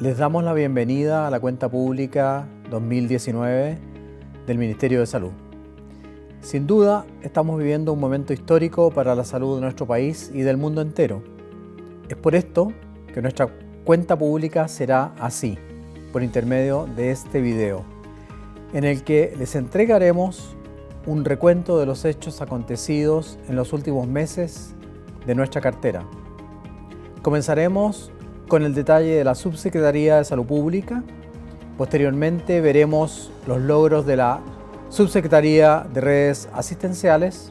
Les damos la bienvenida a la cuenta pública 2019 del Ministerio de Salud. Sin duda, estamos viviendo un momento histórico para la salud de nuestro país y del mundo entero. Es por esto que nuestra cuenta pública será así, por intermedio de este video, en el que les entregaremos un recuento de los hechos acontecidos en los últimos meses de nuestra cartera. Comenzaremos con el detalle de la Subsecretaría de Salud Pública. Posteriormente veremos los logros de la Subsecretaría de Redes Asistenciales,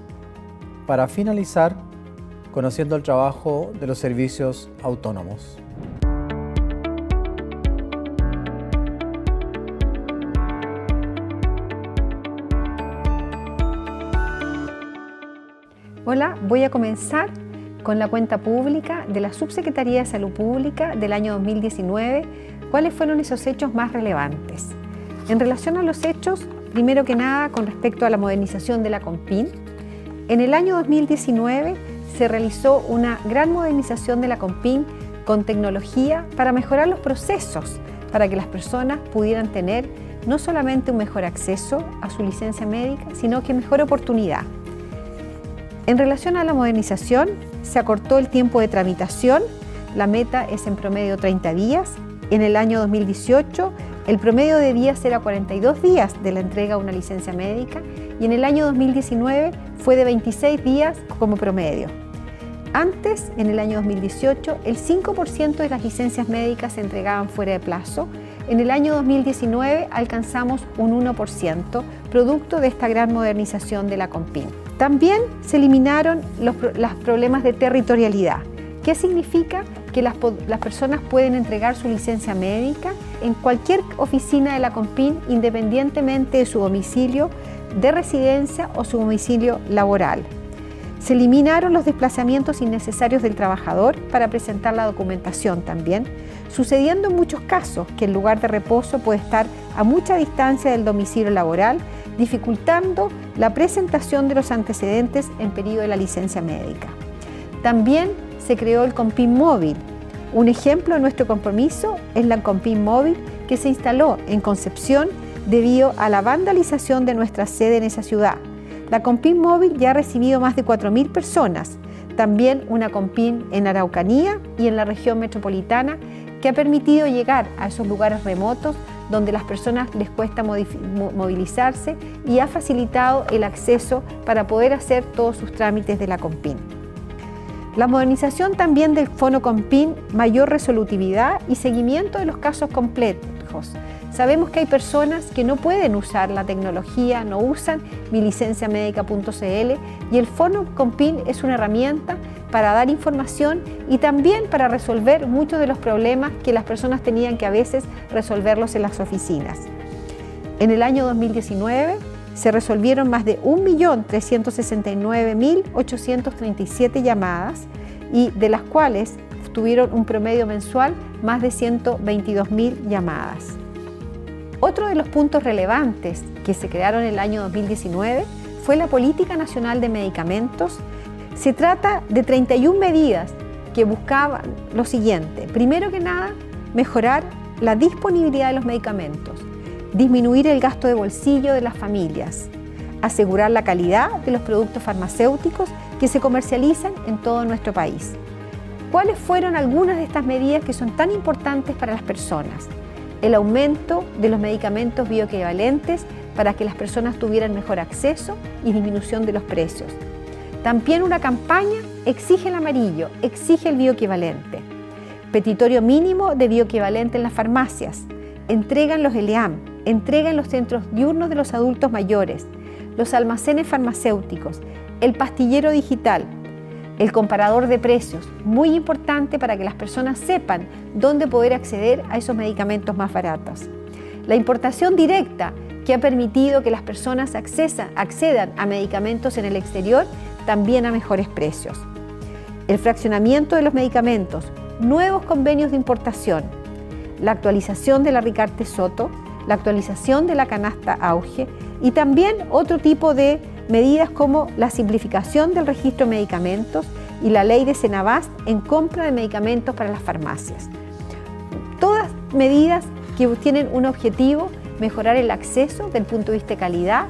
para finalizar conociendo el trabajo de los servicios autónomos. Hola, voy a comenzar con la cuenta pública de la Subsecretaría de Salud Pública del año 2019. ¿Cuáles fueron esos hechos más relevantes? En relación a los hechos, primero que nada, con respecto a la modernización de la CONPIN, en el año 2019 se realizó una gran modernización de la CONPIN con tecnología para mejorar los procesos, para que las personas pudieran tener no solamente un mejor acceso a su licencia médica, sino que mejor oportunidad. En relación a la modernización, se acortó el tiempo de tramitación. La meta es en promedio 30 días. En el año 2018, el promedio de días era 42 días de la entrega de una licencia médica y en el año 2019 fue de 26 días como promedio. Antes, en el año 2018, el 5% de las licencias médicas se entregaban fuera de plazo. En el año 2019 alcanzamos un 1%, producto de esta gran modernización de la CONPIN. También se eliminaron los problemas de territorialidad. ¿Qué significa? Que las personas pueden entregar su licencia médica en cualquier oficina de la CONPIN, independientemente de su domicilio de residencia o su domicilio laboral. Se eliminaron los desplazamientos innecesarios del trabajador para presentar la documentación también, sucediendo en muchos casos que el lugar de reposo puede estar a mucha distancia del domicilio laboral, dificultando la presentación de los antecedentes en periodo de la licencia médica. También se creó el CONPIN móvil. Un ejemplo de nuestro compromiso es la CONPIN móvil que se instaló en Concepción debido a la vandalización de nuestra sede en esa ciudad. La CONPIN móvil ya ha recibido más de 4.000 personas. También una CONPIN en Araucanía y en la región metropolitana que ha permitido llegar a esos lugares remotos donde las personas les cuesta movilizarse y ha facilitado el acceso para poder hacer todos sus trámites de la CONPIN. La modernización también del Fono CONPIN, mayor resolutividad y seguimiento de los casos complejos. Sabemos que hay personas que no pueden usar la tecnología, no usan milicenciamedica.cl y el Fono CONPIN es una herramienta para dar información y también para resolver muchos de los problemas que las personas tenían que a veces resolverlos en las oficinas. En el año 2019 se resolvieron más de 1.369.837 llamadas y de las cuales tuvieron un promedio mensual más de 122.000 llamadas. Otro de los puntos relevantes que se crearon en el año 2019 fue la Política Nacional de Medicamentos. Se trata de 31 medidas que buscaban lo siguiente. Primero que nada, mejorar la disponibilidad de los medicamentos, disminuir el gasto de bolsillo de las familias, asegurar la calidad de los productos farmacéuticos que se comercializan en todo nuestro país. ¿Cuáles fueron algunas de estas medidas que son tan importantes para las personas? El aumento de los medicamentos bioequivalentes para que las personas tuvieran mejor acceso y disminución de los precios. También una campaña exige el amarillo, exige el bioequivalente. Petitorio mínimo de bioequivalente en las farmacias. Entregan los ELEAM, entregan los centros diurnos de los adultos mayores, los almacenes farmacéuticos, el pastillero digital, el comparador de precios, muy importante para que las personas sepan dónde poder acceder a esos medicamentos más baratos. La importación directa, que ha permitido que las personas accedan a medicamentos en el exterior, también a mejores precios. El fraccionamiento de los medicamentos, nuevos convenios de importación, la actualización de la Ricarte Soto, la actualización de la canasta Auge y también otro tipo de medidas como la simplificación del registro de medicamentos y la ley de Senabast en compra de medicamentos para las farmacias. Todas medidas que tienen un objetivo: mejorar el acceso del punto de vista de calidad,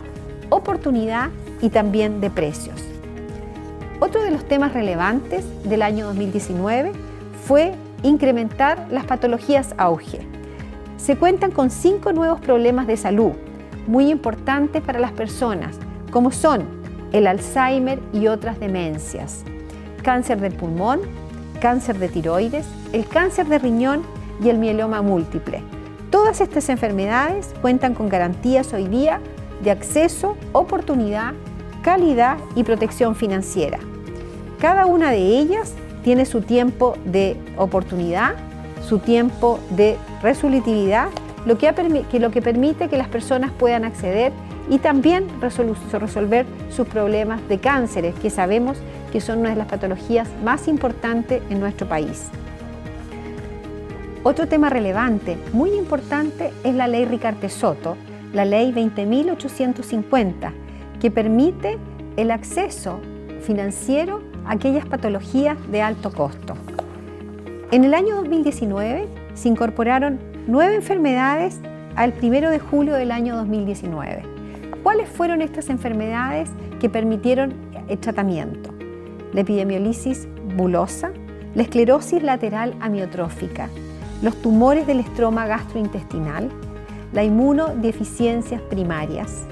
oportunidad y también de precios. Otro de los temas relevantes del año 2019 fue incrementar las patologías auge. Se cuentan con 5 nuevos problemas de salud muy importantes para las personas, como son el Alzheimer y otras demencias, cáncer del pulmón, cáncer de tiroides, el cáncer de riñón y el mieloma múltiple. Todas estas enfermedades cuentan con garantías hoy día de acceso, oportunidad, calidad y protección financiera. Cada una de ellas tiene su tiempo de oportunidad, su tiempo de resolutividad, lo que permite que las personas puedan acceder y también resolver sus problemas de cánceres, que sabemos que son una de las patologías más importantes en nuestro país. Otro tema relevante, muy importante, es la ley Ricaurte-Soto, la ley 20.850, que permite el acceso financiero a aquellas patologías de alto costo. En el año 2019 se incorporaron 9 enfermedades al 1 de julio del año 2019. ¿Cuáles fueron estas enfermedades que permitieron el tratamiento? La epidemiolisis bulosa, la esclerosis lateral amiotrófica, los tumores del estroma gastrointestinal, la inmunodeficiencias primarias,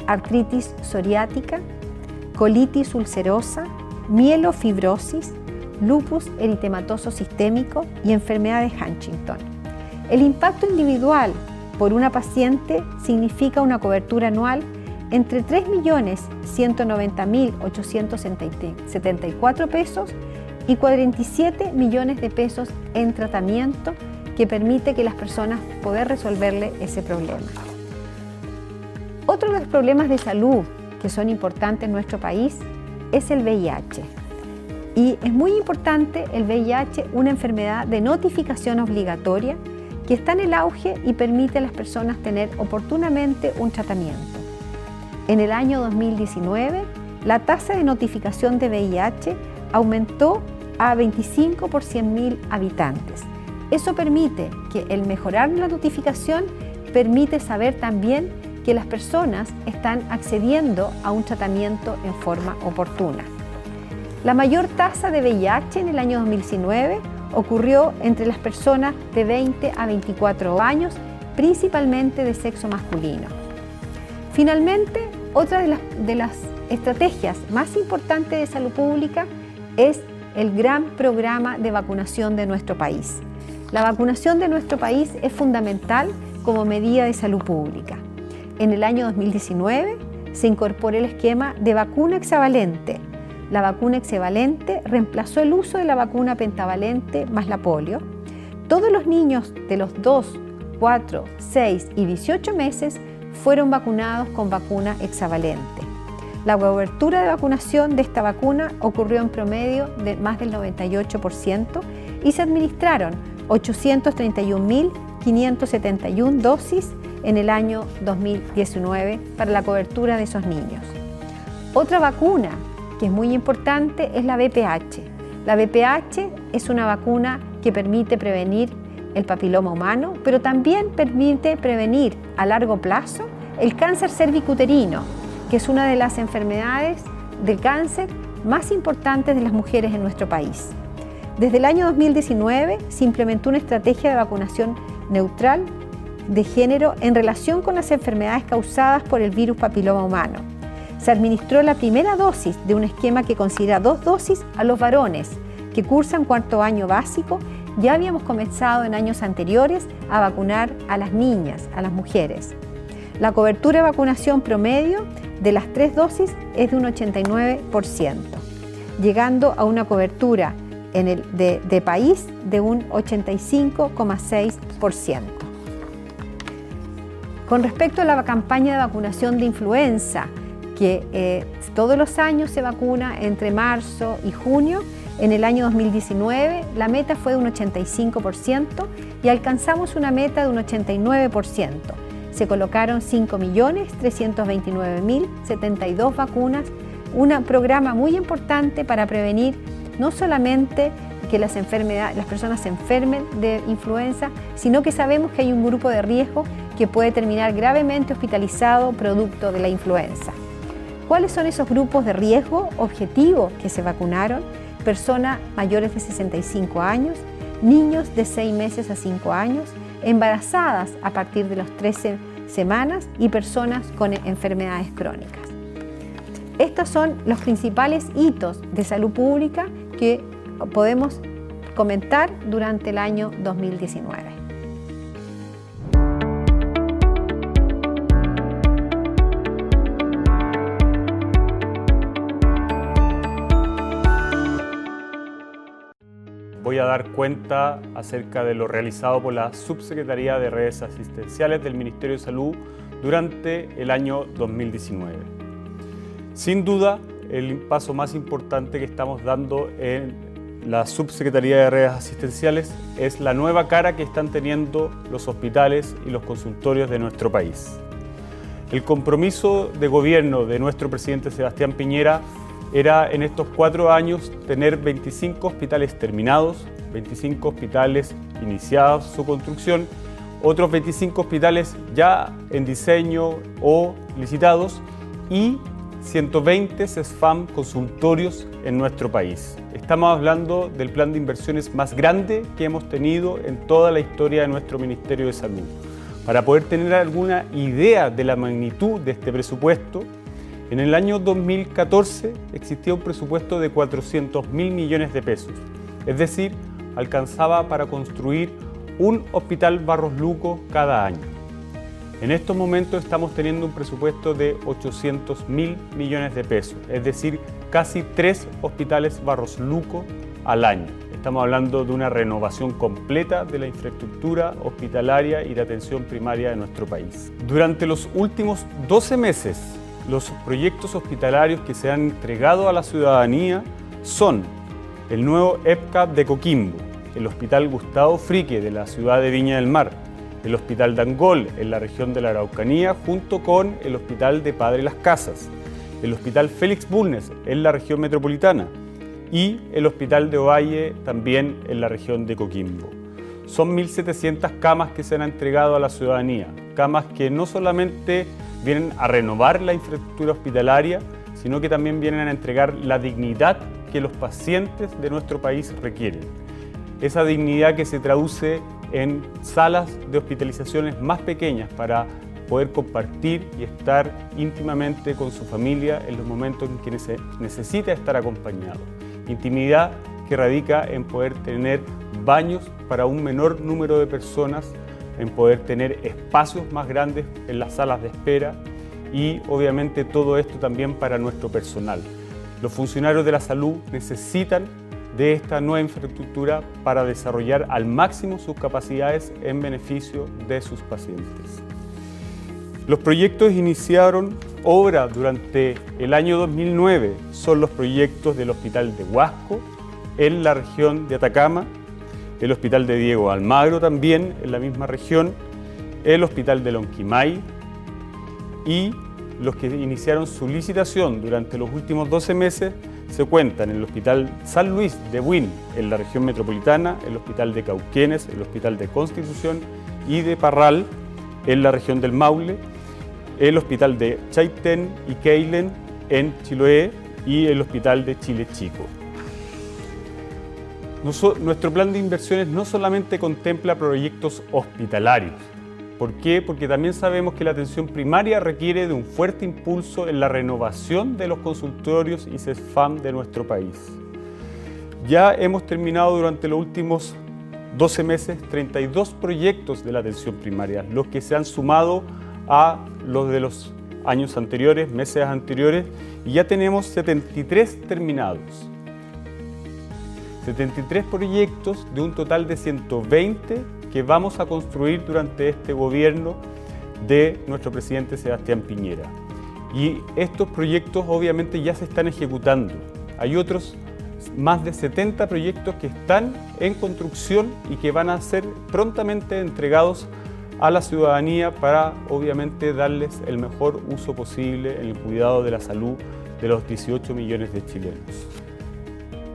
artritis psoriática, colitis ulcerosa, mielofibrosis, lupus eritematoso sistémico y enfermedad de Huntington. El impacto individual por una paciente significa una cobertura anual entre 3.190.874 pesos y 47 millones de pesos en tratamiento, que permite que las personas poder resolverle ese problema. Otro de los problemas de salud que son importantes en nuestro país es el VIH. Y es muy importante el VIH, una enfermedad de notificación obligatoria que está en el auge y permite a las personas tener oportunamente un tratamiento. En el año 2019, la tasa de notificación de VIH aumentó a 25 por 100.000 habitantes. Eso permite que el mejorar la notificación permite saber también que las personas están accediendo a un tratamiento en forma oportuna. La mayor tasa de VIH en el año 2019 ocurrió entre las personas de 20 a 24 años, principalmente de sexo masculino. Finalmente, otra de las estrategias más importantes de salud pública es el gran programa de vacunación de nuestro país. La vacunación de nuestro país es fundamental como medida de salud pública. En el año 2019 se incorporó el esquema de vacuna hexavalente. La vacuna hexavalente reemplazó el uso de la vacuna pentavalente más la polio. Todos los niños de los 2, 4, 6 y 18 meses fueron vacunados con vacuna hexavalente. La cobertura de vacunación de esta vacuna ocurrió en promedio de más del 98% y se administraron 831.571 dosis en el año 2019 para la cobertura de esos niños. Otra vacuna que es muy importante es la VPH. La VPH es una vacuna que permite prevenir el papiloma humano, pero también permite prevenir a largo plazo el cáncer cervicuterino, que es una de las enfermedades del cáncer más importantes de las mujeres en nuestro país. Desde el año 2019 se implementó una estrategia de vacunación neutral de género en relación con las enfermedades causadas por el virus papiloma humano. Se administró la primera dosis de un esquema que considera 2 dosis a los varones que cursan 4º año básico. Ya habíamos comenzado en años anteriores a vacunar a las niñas, a las mujeres. La cobertura de vacunación promedio de las 3 dosis es de un 89%, llegando a una cobertura de país de un 85,6%. Con respecto a la campaña de vacunación de influenza, que todos los años se vacuna entre marzo y junio, en el año 2019 la meta fue de un 85% y alcanzamos una meta de un 89%. Se colocaron 5.329.072 vacunas, un programa muy importante para prevenir no solamente que las personas se enfermen de influenza, sino que sabemos que hay un grupo de riesgo que puede terminar gravemente hospitalizado producto de la influenza. ¿Cuáles son esos grupos de riesgo objetivos que se vacunaron? Personas mayores de 65 años, niños de 6 meses a 5 años, embarazadas a partir de los 13 semanas y personas con enfermedades crónicas. Estos son los principales hitos de salud pública que podemos comentar durante el año 2019. Voy a dar cuenta acerca de lo realizado por la Subsecretaría de Redes Asistenciales del Ministerio de Salud durante el año 2019. Sin duda, el paso más importante que estamos dando en la Subsecretaría de Redes Asistenciales es la nueva cara que están teniendo los hospitales y los consultorios de nuestro país. El compromiso de gobierno de nuestro presidente Sebastián Piñera era en estos 4 años tener 25 hospitales terminados, 25 hospitales iniciados su construcción, otros 25 hospitales ya en diseño o licitados y 120 CESFAM consultorios en nuestro país. Estamos hablando del plan de inversiones más grande que hemos tenido en toda la historia de nuestro Ministerio de Salud. Para poder tener alguna idea de la magnitud de este presupuesto, en el año 2014 existía un presupuesto de 400.000 millones de pesos, es decir, alcanzaba para construir un hospital Barros Luco cada año. En estos momentos estamos teniendo un presupuesto de 800.000 millones de pesos, es decir, casi 3 hospitales Barros Luco al año. Estamos hablando de una renovación completa de la infraestructura hospitalaria y de atención primaria de nuestro país. Durante los últimos 12 meses, los proyectos hospitalarios que se han entregado a la ciudadanía son el nuevo EPCAP de Coquimbo, el Hospital Gustavo Frique de la ciudad de Viña del Mar, el Hospital de Angol en la región de la Araucanía junto con el Hospital de Padre Las Casas, el Hospital Félix Bulnes en la región metropolitana y el Hospital de Ovalle también en la región de Coquimbo. Son 1.700 camas que se han entregado a la ciudadanía, camas que no solamente vienen a renovar la infraestructura hospitalaria, sino que también vienen a entregar la dignidad que los pacientes de nuestro país requieren. Esa dignidad que se traduce en salas de hospitalizaciones más pequeñas para poder compartir y estar íntimamente con su familia en los momentos en que se necesita estar acompañado. Intimidad que radica en poder tener baños para un menor número de personas, en poder tener espacios más grandes en las salas de espera y obviamente todo esto también para nuestro personal. Los funcionarios de la salud necesitan de esta nueva infraestructura para desarrollar al máximo sus capacidades en beneficio de sus pacientes. Los proyectos iniciaron obra durante el año 2009, son los proyectos del Hospital de Huasco en la región de Atacama, el Hospital de Diego Almagro también en la misma región, el Hospital de Lonquimay y los que iniciaron su licitación durante los últimos 12 meses se cuentan en el Hospital San Luis de Buin en la región metropolitana, el Hospital de Cauquenes, el Hospital de Constitución y de Parral en la región del Maule, el Hospital de Chaitén y Keilen en Chiloé y el Hospital de Chile Chico. Nuestro plan de inversiones no solamente contempla proyectos hospitalarios. ¿Por qué? Porque también sabemos que la atención primaria requiere de un fuerte impulso en la renovación de los consultorios y CESFAM de nuestro país. Ya hemos terminado durante los últimos 12 meses 32 proyectos de la atención primaria, los que se han sumado a los de los años anteriores, meses anteriores, y ya tenemos 73 terminados. 73 proyectos de un total de 120 que vamos a construir durante este gobierno de nuestro presidente Sebastián Piñera. Y estos proyectos obviamente ya se están ejecutando. Hay otros más de 70 proyectos que están en construcción y que van a ser prontamente entregados a la ciudadanía para obviamente darles el mejor uso posible en el cuidado de la salud de los 18 millones de chilenos.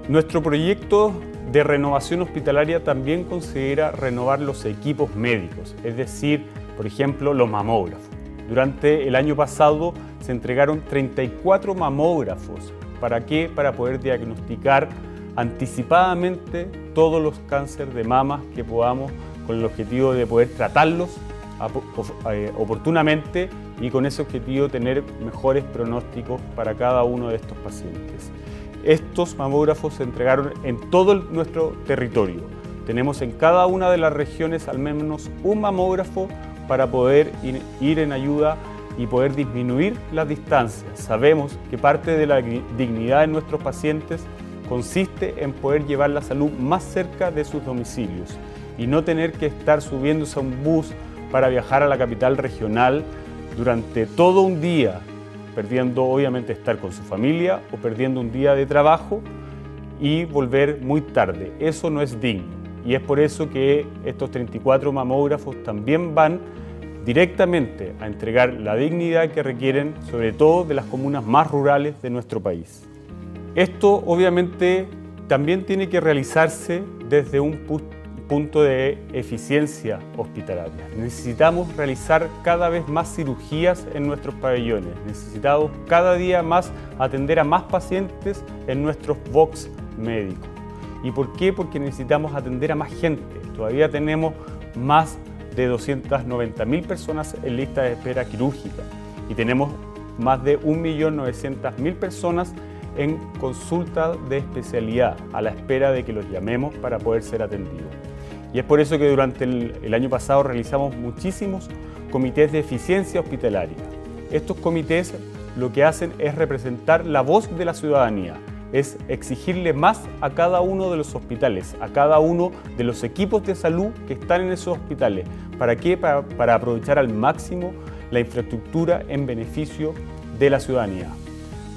Nuestro proyecto de renovación hospitalaria también considera renovar los equipos médicos, es decir, por ejemplo, los mamógrafos. Durante el año pasado se entregaron 34 mamógrafos. ¿Para qué? Para poder diagnosticar anticipadamente todos los cánceres de mama que podamos, con el objetivo de poder tratarlos oportunamente y con ese objetivo tener mejores pronósticos para cada uno de estos pacientes. Estos mamógrafos se entregaron en todo nuestro territorio. Tenemos en cada una de las regiones al menos un mamógrafo para poder ir en ayuda y poder disminuir las distancias. Sabemos que parte de la dignidad de nuestros pacientes consiste en poder llevar la salud más cerca de sus domicilios y no tener que estar subiéndose a un bus para viajar a la capital regional durante todo un día, perdiendo obviamente estar con su familia o perdiendo un día de trabajo y volver muy tarde. Eso no es digno y es por eso que estos 34 mamógrafos también van directamente a entregar la dignidad que requieren, sobre todo de las comunas más rurales de nuestro país. Esto obviamente también tiene que realizarse desde un punto de eficiencia hospitalaria. Necesitamos realizar cada vez más cirugías en nuestros pabellones, necesitamos cada día más atender a más pacientes en nuestros box médicos. ¿Y por qué? Porque necesitamos atender a más gente. Todavía tenemos más de 290.000 personas en lista de espera quirúrgica y tenemos más de 1.900.000 personas en consulta de especialidad a la espera de que los llamemos para poder ser atendidos. Y es por eso que durante el año pasado realizamos muchísimos comités de eficiencia hospitalaria. Estos comités lo que hacen es representar la voz de la ciudadanía, es exigirle más a cada uno de los hospitales, a cada uno de los equipos de salud que están en esos hospitales. ¿Para qué? Para aprovechar al máximo la infraestructura en beneficio de la ciudadanía.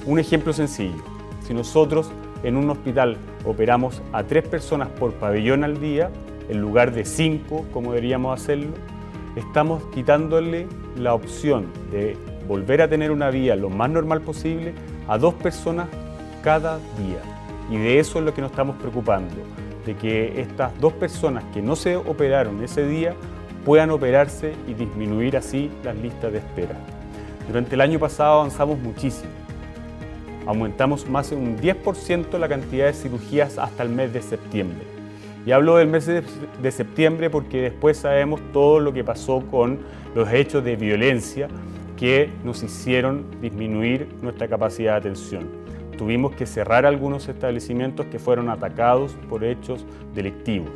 Un ejemplo sencillo, si nosotros en un hospital operamos a 3 personas por pabellón al día, en lugar de 5 como deberíamos hacerlo, estamos quitándole la opción de volver a tener una vida lo más normal posible a 2 personas cada día. Y de eso es lo que nos estamos preocupando, de que estas 2 personas que no se operaron ese día puedan operarse y disminuir así las listas de espera. Durante el año pasado avanzamos muchísimo. Aumentamos más de un 10% la cantidad de cirugías hasta el mes de septiembre. Y hablo del mes de septiembre porque después sabemos todo lo que pasó con los hechos de violencia que nos hicieron disminuir nuestra capacidad de atención. Tuvimos que cerrar algunos establecimientos que fueron atacados por hechos delictivos.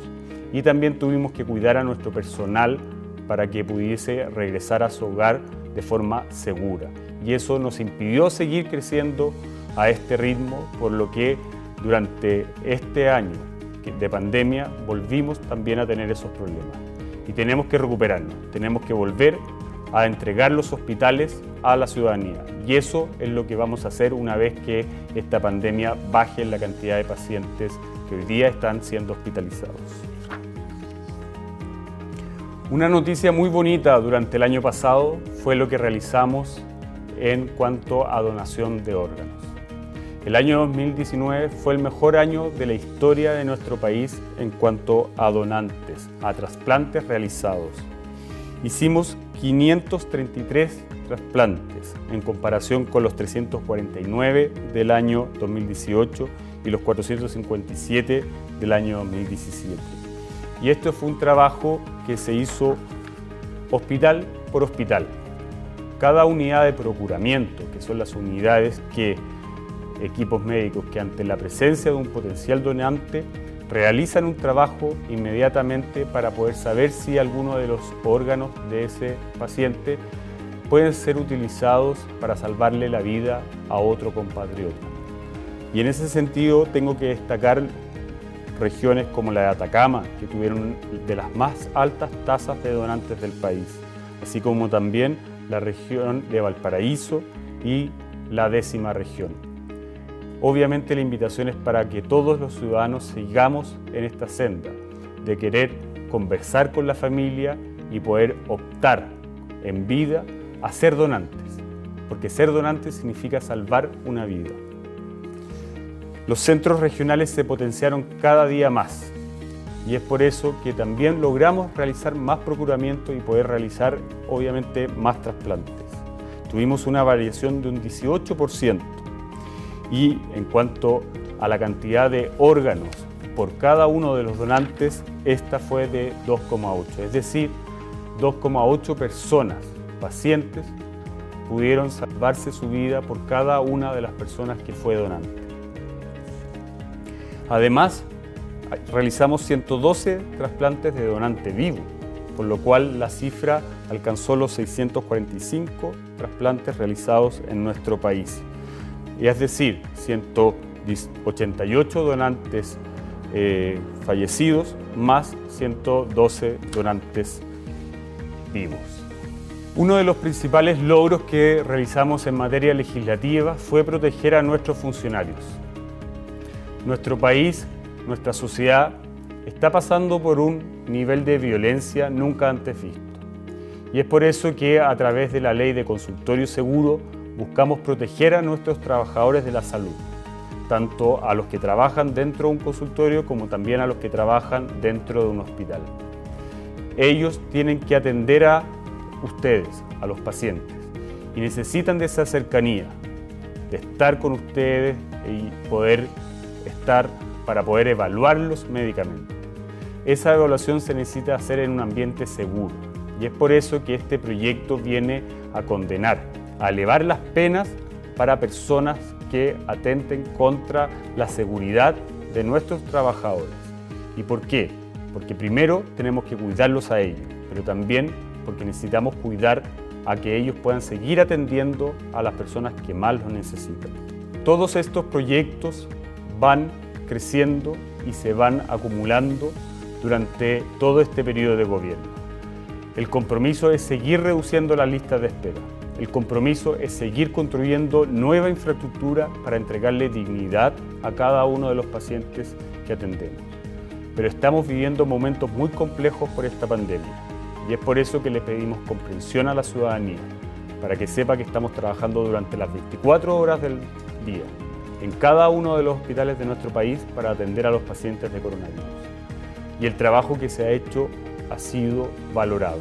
Y también tuvimos que cuidar a nuestro personal para que pudiese regresar a su hogar de forma segura. Y eso nos impidió seguir creciendo a este ritmo, por lo que durante este año de pandemia volvimos también a tener esos problemas. Y tenemos que recuperarnos, tenemos que volver a entregar los hospitales a la ciudadanía. Y eso es lo que vamos a hacer una vez que esta pandemia baje en la cantidad de pacientes que hoy día están siendo hospitalizados. Una noticia muy bonita durante el año pasado fue lo que realizamos en cuanto a donación de órganos. El año 2019 fue el mejor año de la historia de nuestro país en cuanto a donantes, a trasplantes realizados. Hicimos 533 trasplantes en comparación con los 349 del año 2018 y los 457 del año 2017. Y esto fue un trabajo que se hizo hospital por hospital. Cada unidad de procuramiento, que son las unidades equipos médicos que ante la presencia de un potencial donante realizan un trabajo inmediatamente para poder saber si alguno de los órganos de ese paciente pueden ser utilizados para salvarle la vida a otro compatriota. Y en ese sentido tengo que destacar regiones como la de Atacama, que tuvieron de las más altas tasas de donantes del país, así como también la región de Valparaíso y la 10ª región. Obviamente la invitación es para que todos los ciudadanos sigamos en esta senda de querer conversar con la familia y poder optar en vida a ser donantes, porque ser donante significa salvar una vida. los centros regionales se potenciaron cada día más. Y es por eso que también logramos realizar más procuramiento y poder realizar, obviamente, más trasplantes. Tuvimos una variación de un 18%. Y en cuanto a la cantidad de órganos por cada uno de los donantes, esta fue de 2,8. Es decir, 2,8 personas, pacientes, pudieron salvarse su vida por cada una de las personas que fue donante. Además, realizamos 112 trasplantes de donante vivo, por lo cual la cifra alcanzó los 645 trasplantes realizados en nuestro país. Y es decir, 188 donantes fallecidos más 112 donantes vivos. Uno de los principales logros que realizamos en materia legislativa fue proteger a nuestros funcionarios. Nuestro país, nuestra sociedad, está pasando por un nivel de violencia nunca antes visto. Y es por eso que a través de la ley de consultorio seguro buscamos proteger a nuestros trabajadores de la salud, tanto a los que trabajan dentro de un consultorio como también a los que trabajan dentro de un hospital. Ellos tienen que atender a ustedes, a los pacientes, y necesitan de esa cercanía, de estar con ustedes y poder estar para poder evaluarlos médicamente. Esa evaluación se necesita hacer en un ambiente seguro y es por eso que este proyecto viene a condenar, a elevar las penas para personas que atenten contra la seguridad de nuestros trabajadores. ¿Y por qué? Porque primero tenemos que cuidarlos a ellos, pero también porque necesitamos cuidar a que ellos puedan seguir atendiendo a las personas que más lo necesitan. Todos estos proyectos van creciendo y se van acumulando durante todo este periodo de gobierno. El compromiso es seguir reduciendo las listas de espera. El compromiso es seguir construyendo nueva infraestructura para entregarle dignidad a cada uno de los pacientes que atendemos. Pero estamos viviendo momentos muy complejos por esta pandemia y es por eso que le pedimos comprensión a la ciudadanía, para que sepa que estamos trabajando durante las 24 horas del día en cada uno de los hospitales de nuestro país para atender a los pacientes de coronavirus. Y el trabajo que se ha hecho ha sido valorado,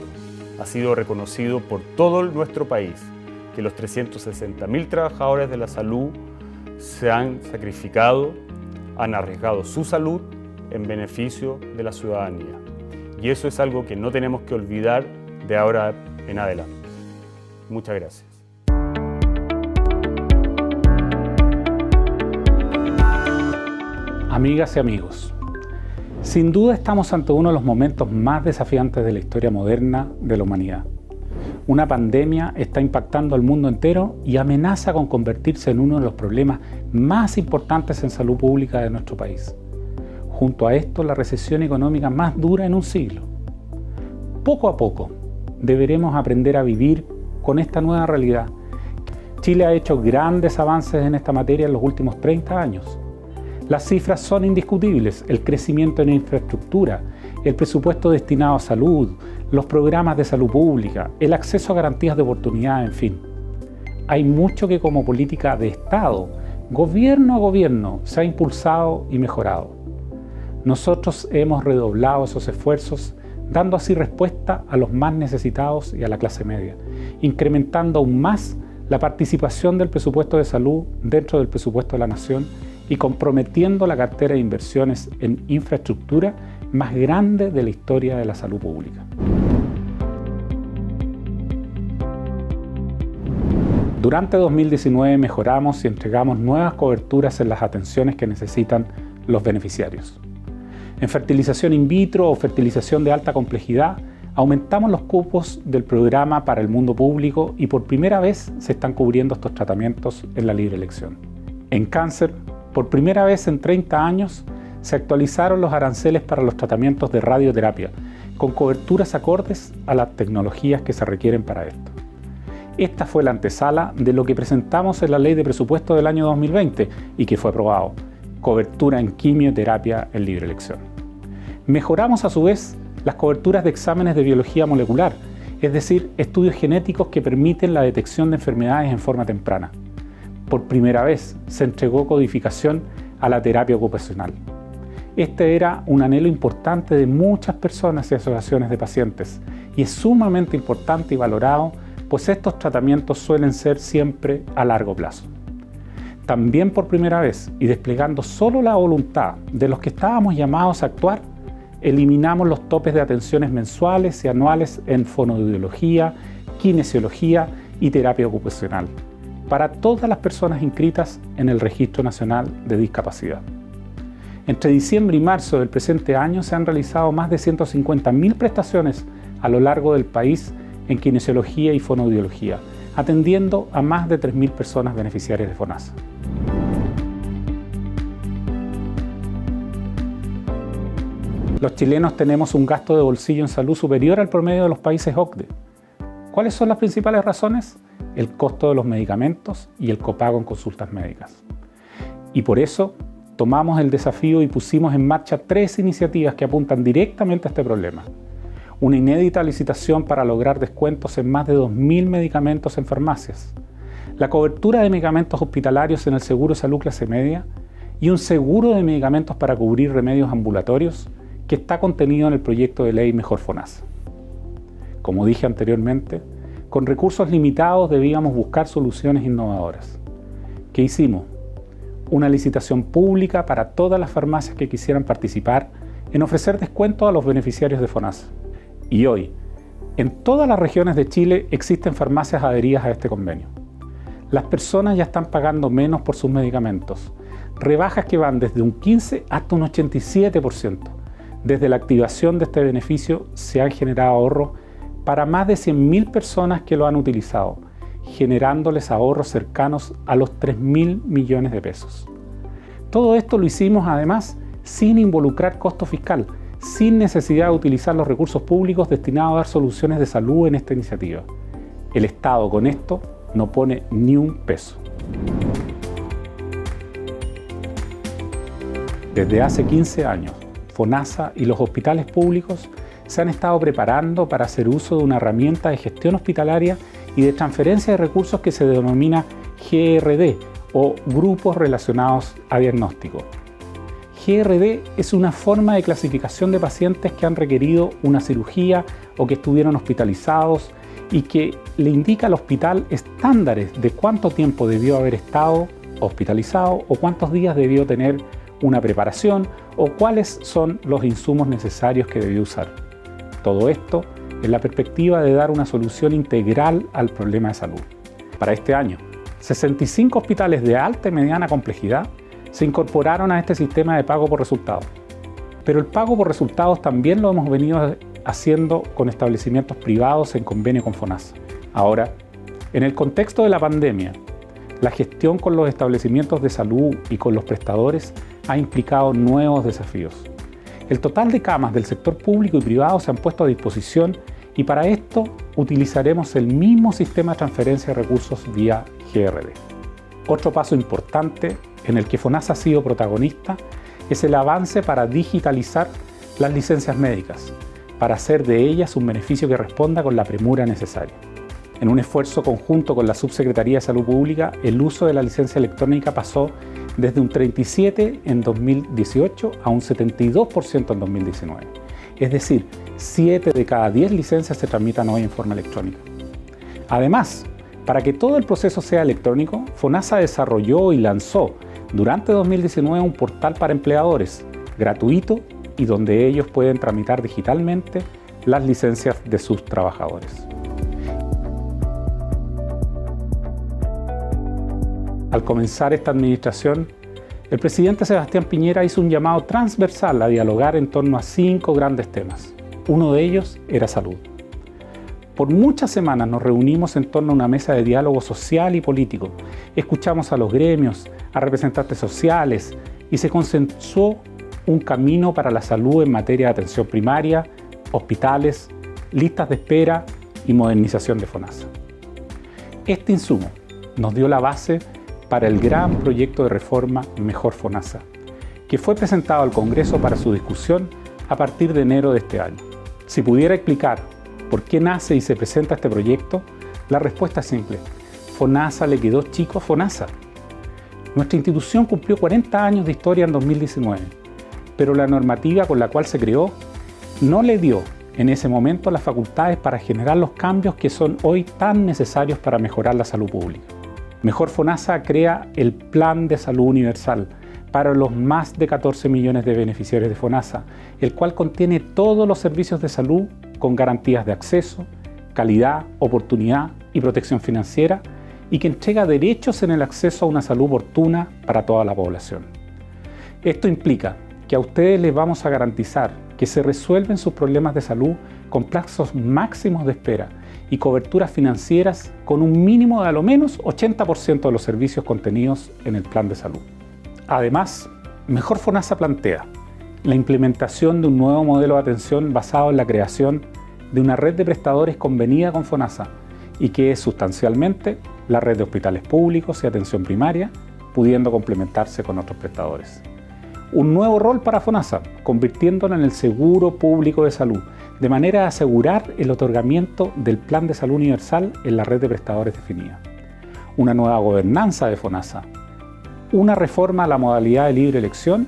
ha sido reconocido por todo nuestro país, que los 360.000 trabajadores de la salud se han sacrificado, han arriesgado su salud en beneficio de la ciudadanía. Y eso es algo que no tenemos que olvidar de ahora en adelante. Muchas gracias. Amigas y amigos, sin duda estamos ante uno de los momentos más desafiantes de la historia moderna de la humanidad. Una pandemia está impactando al mundo entero y amenaza con convertirse en uno de los problemas más importantes en salud pública de nuestro país. Junto a esto, la recesión económica más dura en un siglo. Poco a poco, deberemos aprender a vivir con esta nueva realidad. Chile ha hecho grandes avances en esta materia en los últimos 30 años. Las cifras son indiscutibles: el crecimiento en infraestructura, el presupuesto destinado a salud, los programas de salud pública, el acceso a garantías de oportunidad, en fin. Hay mucho que como política de Estado, gobierno a gobierno, se ha impulsado y mejorado. Nosotros hemos redoblado esos esfuerzos, dando así respuesta a los más necesitados y a la clase media, incrementando aún más la participación del presupuesto de salud dentro del presupuesto de la Nación y comprometiendo la cartera de inversiones en infraestructura más grande de la historia de la salud pública. Durante 2019 mejoramos y entregamos nuevas coberturas en las atenciones que necesitan los beneficiarios. En fertilización in vitro o fertilización de alta complejidad, aumentamos los cupos del programa para el mundo público y por primera vez se están cubriendo estos tratamientos en la libre elección. En cáncer, por primera vez en 30 años, se actualizaron los aranceles para los tratamientos de radioterapia, con coberturas acordes a las tecnologías que se requieren para esto. Esta fue la antesala de lo que presentamos en la Ley de Presupuesto del año 2020 y que fue aprobado: cobertura en quimioterapia en libre elección. Mejoramos a su vez las coberturas de exámenes de biología molecular, es decir, estudios genéticos que permiten la detección de enfermedades en forma temprana. Por primera vez se entregó codificación a la terapia ocupacional. Este era un anhelo importante de muchas personas y asociaciones de pacientes y es sumamente importante y valorado, pues estos tratamientos suelen ser siempre a largo plazo. También por primera vez y desplegando solo la voluntad de los que estábamos llamados a actuar, eliminamos los topes de atenciones mensuales y anuales en fonoaudiología, kinesiología y terapia ocupacional para todas las personas inscritas en el Registro Nacional de Discapacidad. Entre diciembre y marzo del presente año se han realizado más de 150.000 prestaciones a lo largo del país en kinesiología y fonoaudiología, atendiendo a más de 3.000 personas beneficiarias de FONASA. Los chilenos tenemos un gasto de bolsillo en salud superior al promedio de los países OCDE. ¿Cuáles son las principales razones? El costo de los medicamentos y el copago en consultas médicas. Y por eso tomamos el desafío y pusimos en marcha 3 iniciativas que apuntan directamente a este problema. Una inédita licitación para lograr descuentos en más de 2.000 medicamentos en farmacias, la cobertura de medicamentos hospitalarios en el seguro de salud clase media y un seguro de medicamentos para cubrir remedios ambulatorios que está contenido en el proyecto de ley Mejor FONASA. Como dije anteriormente, con recursos limitados debíamos buscar soluciones innovadoras. ¿Qué hicimos? Una licitación pública para todas las farmacias que quisieran participar en ofrecer descuentos a los beneficiarios de FONASA. Y hoy, en todas las regiones de Chile existen farmacias adheridas a este convenio. Las personas ya están pagando menos por sus medicamentos, rebajas que van desde un 15 hasta un 87%. Desde la activación de este beneficio se han generado ahorros para más de 100.000 personas que lo han utilizado, generándoles ahorros cercanos a los 3.000 millones de pesos. Todo esto lo hicimos además sin involucrar costo fiscal, sin necesidad de utilizar los recursos públicos destinados a dar soluciones de salud en esta iniciativa. El Estado con esto no pone ni un peso. Desde hace 15 años, FONASA y los hospitales públicos se han estado preparando para hacer uso de una herramienta de gestión hospitalaria y de transferencia de recursos que se denomina GRD o Grupos Relacionados a Diagnóstico. GRD es una forma de clasificación de pacientes que han requerido una cirugía o que estuvieron hospitalizados y que le indica al hospital estándares de cuánto tiempo debió haber estado hospitalizado o cuántos días debió tener una preparación o cuáles son los insumos necesarios que debió usar. Todo esto en la perspectiva de dar una solución integral al problema de salud. Para este año, 65 hospitales de alta y mediana complejidad se incorporaron a este sistema de pago por resultados. Pero el pago por resultados también lo hemos venido haciendo con establecimientos privados en convenio con FONASA. Ahora, en el contexto de la pandemia, la gestión con los establecimientos de salud y con los prestadores ha implicado nuevos desafíos. El total de camas del sector público y privado se han puesto a disposición y para esto utilizaremos el mismo sistema de transferencia de recursos vía GRD. Otro paso importante en el que FONASA ha sido protagonista es el avance para digitalizar las licencias médicas, para hacer de ellas un beneficio que responda con la premura necesaria. En un esfuerzo conjunto con la Subsecretaría de Salud Pública, el uso de la licencia electrónica pasó desde un 37% en 2018 a un 72% en 2019. Es decir, 7 de cada 10 licencias se tramitan hoy en forma electrónica. Además, para que todo el proceso sea electrónico, FONASA desarrolló y lanzó durante 2019 un portal para empleadores, gratuito y donde ellos pueden tramitar digitalmente las licencias de sus trabajadores. Al comenzar esta administración, el presidente Sebastián Piñera hizo un llamado transversal a dialogar en torno a 5 grandes temas. Uno de ellos era salud. Por muchas semanas nos reunimos en torno a una mesa de diálogo social y político. Escuchamos a los gremios, a representantes sociales y se consensuó un camino para la salud en materia de atención primaria, hospitales, listas de espera y modernización de FONASA. Este insumo nos dio la base para el gran proyecto de reforma Mejor FONASA, que fue presentado al Congreso para su discusión a partir de enero de este año. Si pudiera explicar por qué nace y se presenta este proyecto, la respuesta es simple. FONASA le quedó chico a FONASA. Nuestra institución cumplió 40 años de historia en 2019, pero la normativa con la cual se creó no le dio en ese momento las facultades para generar los cambios que son hoy tan necesarios para mejorar la salud pública. Mejor FONASA crea el Plan de Salud Universal para los más de 14 millones de beneficiarios de FONASA, el cual contiene todos los servicios de salud con garantías de acceso, calidad, oportunidad y protección financiera, y que entrega derechos en el acceso a una salud oportuna para toda la población. Esto implica que a ustedes les vamos a garantizar que se resuelven sus problemas de salud con plazos máximos de espera y coberturas financieras con un mínimo de a lo menos 80% de los servicios contenidos en el plan de salud. Además, Mejor FONASA plantea la implementación de un nuevo modelo de atención basado en la creación de una red de prestadores convenida con FONASA y que es sustancialmente la red de hospitales públicos y atención primaria, pudiendo complementarse con otros prestadores. Un nuevo rol para FONASA, convirtiéndolo en el seguro público de salud, de manera a asegurar el otorgamiento del Plan de Salud Universal en la red de prestadores definida. Una nueva gobernanza de FONASA, una reforma a la modalidad de libre elección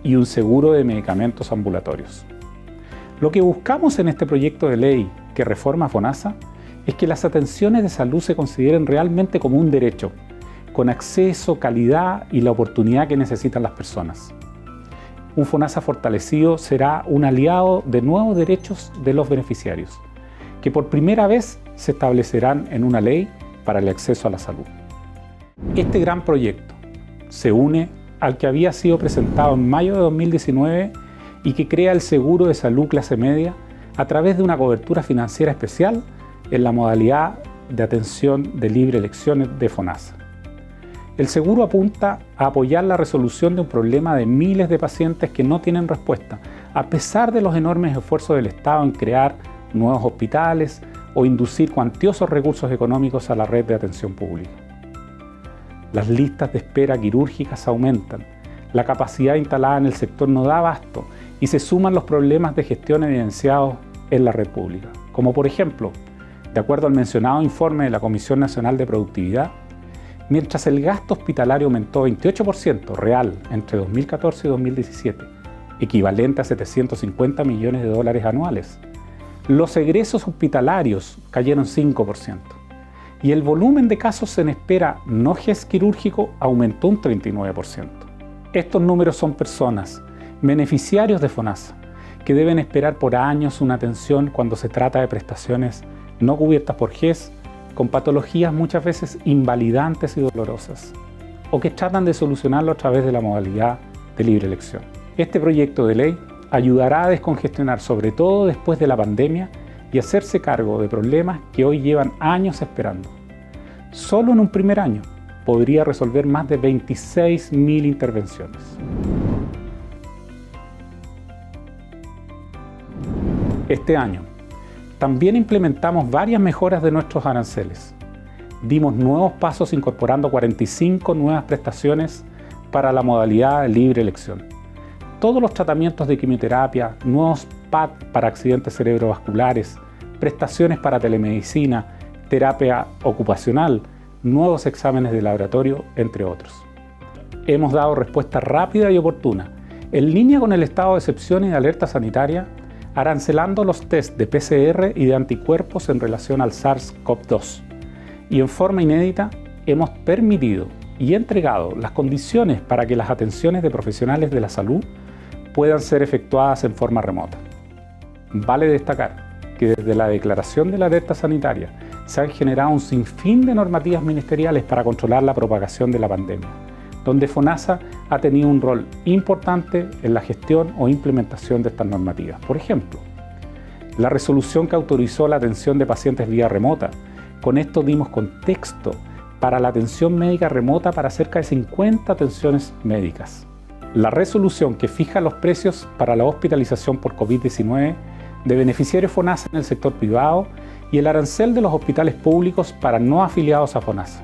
y un seguro de medicamentos ambulatorios. Lo que buscamos en este proyecto de ley que reforma FONASA es que las atenciones de salud se consideren realmente como un derecho, con acceso, calidad y la oportunidad que necesitan las personas. Un FONASA fortalecido será un aliado de nuevos derechos de los beneficiarios, que por primera vez se establecerán en una ley para el acceso a la salud. Este gran proyecto se une al que había sido presentado en mayo de 2019 y que crea el seguro de salud clase media a través de una cobertura financiera especial en la modalidad de atención de libre elección de FONASA. El seguro apunta a apoyar la resolución de un problema de miles de pacientes que no tienen respuesta, a pesar de los enormes esfuerzos del Estado en crear nuevos hospitales o inducir cuantiosos recursos económicos a la red de atención pública. Las listas de espera quirúrgicas aumentan, la capacidad instalada en el sector no da abasto y se suman los problemas de gestión evidenciados en la red pública, como por ejemplo, de acuerdo al mencionado informe de la Comisión Nacional de Productividad, mientras el gasto hospitalario aumentó 28% real entre 2014 y 2017, equivalente a 750 millones de dólares anuales, los egresos hospitalarios cayeron 5% y el volumen de casos en espera no GES quirúrgico aumentó un 39%. Estos números son personas, beneficiarios de FONASA, que deben esperar por años una atención cuando se trata de prestaciones no cubiertas por GES, con patologías muchas veces invalidantes y dolorosas, o que tratan de solucionarlo a través de la modalidad de libre elección. Este proyecto de ley ayudará a descongestionar, sobre todo después de la pandemia, y hacerse cargo de problemas que hoy llevan años esperando. Solo en un primer año podría resolver más de 26.000 intervenciones. Este año también implementamos varias mejoras de nuestros aranceles. Dimos nuevos pasos incorporando 45 nuevas prestaciones para la modalidad de libre elección. Todos los tratamientos de quimioterapia, nuevos PAD para accidentes cerebrovasculares, prestaciones para telemedicina, terapia ocupacional, nuevos exámenes de laboratorio, entre otros. Hemos dado respuesta rápida y oportuna, en línea con el estado de excepción y de alerta sanitaria, arancelando los test de PCR y de anticuerpos en relación al SARS-CoV-2. Y en forma inédita hemos permitido y entregado las condiciones para que las atenciones de profesionales de la salud puedan ser efectuadas en forma remota. Vale destacar que desde la declaración de la alerta sanitaria se han generado un sinfín de normativas ministeriales para controlar la propagación de la pandemia, donde FONASA ha tenido un rol importante en la gestión o implementación de estas normativas. Por ejemplo, la resolución que autorizó la atención de pacientes vía remota. Con esto dimos contexto para la atención médica remota para cerca de 50 atenciones médicas. La resolución que fija los precios para la hospitalización por COVID-19 de beneficiarios FONASA en el sector privado y el arancel de los hospitales públicos para no afiliados a FONASA.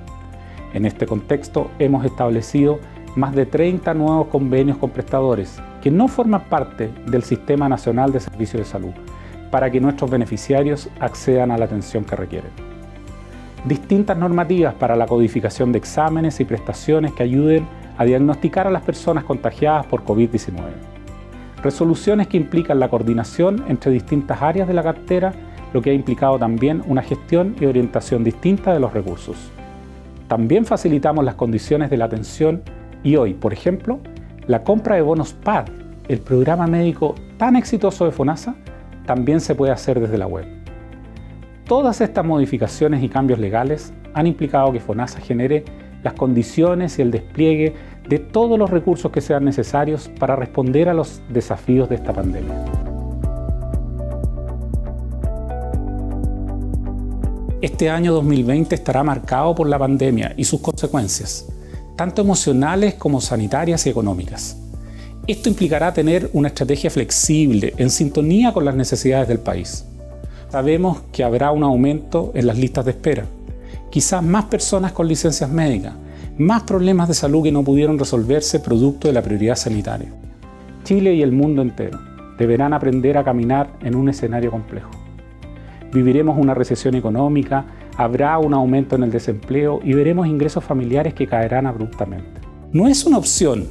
En este contexto hemos establecido más de 30 nuevos convenios con prestadores que no forman parte del Sistema Nacional de Servicios de Salud para que nuestros beneficiarios accedan a la atención que requieren. distintas normativas para la codificación de exámenes y prestaciones que ayuden a diagnosticar a las personas contagiadas por COVID-19. Resoluciones que implican la coordinación entre distintas áreas de la cartera, lo que ha implicado también una gestión y orientación distinta de los recursos. También facilitamos las condiciones de la atención y hoy, por ejemplo, la compra de bonos PAD, el programa médico tan exitoso de FONASA, también se puede hacer desde la web. Todas estas modificaciones y cambios legales han implicado que FONASA genere las condiciones y el despliegue de todos los recursos que sean necesarios para responder a los desafíos de esta pandemia. Este año 2020 estará marcado por la pandemia y sus consecuencias, tanto emocionales como sanitarias y económicas. Esto implicará tener una estrategia flexible, en sintonía con las necesidades del país. Sabemos que habrá un aumento en las listas de espera, quizás más personas con licencias médicas, más problemas de salud que no pudieron resolverse producto de la prioridad sanitaria. Chile y el mundo entero deberán aprender a caminar en un escenario complejo. Viviremos una recesión económica, habrá un aumento en el desempleo y veremos ingresos familiares que caerán abruptamente. No es una opción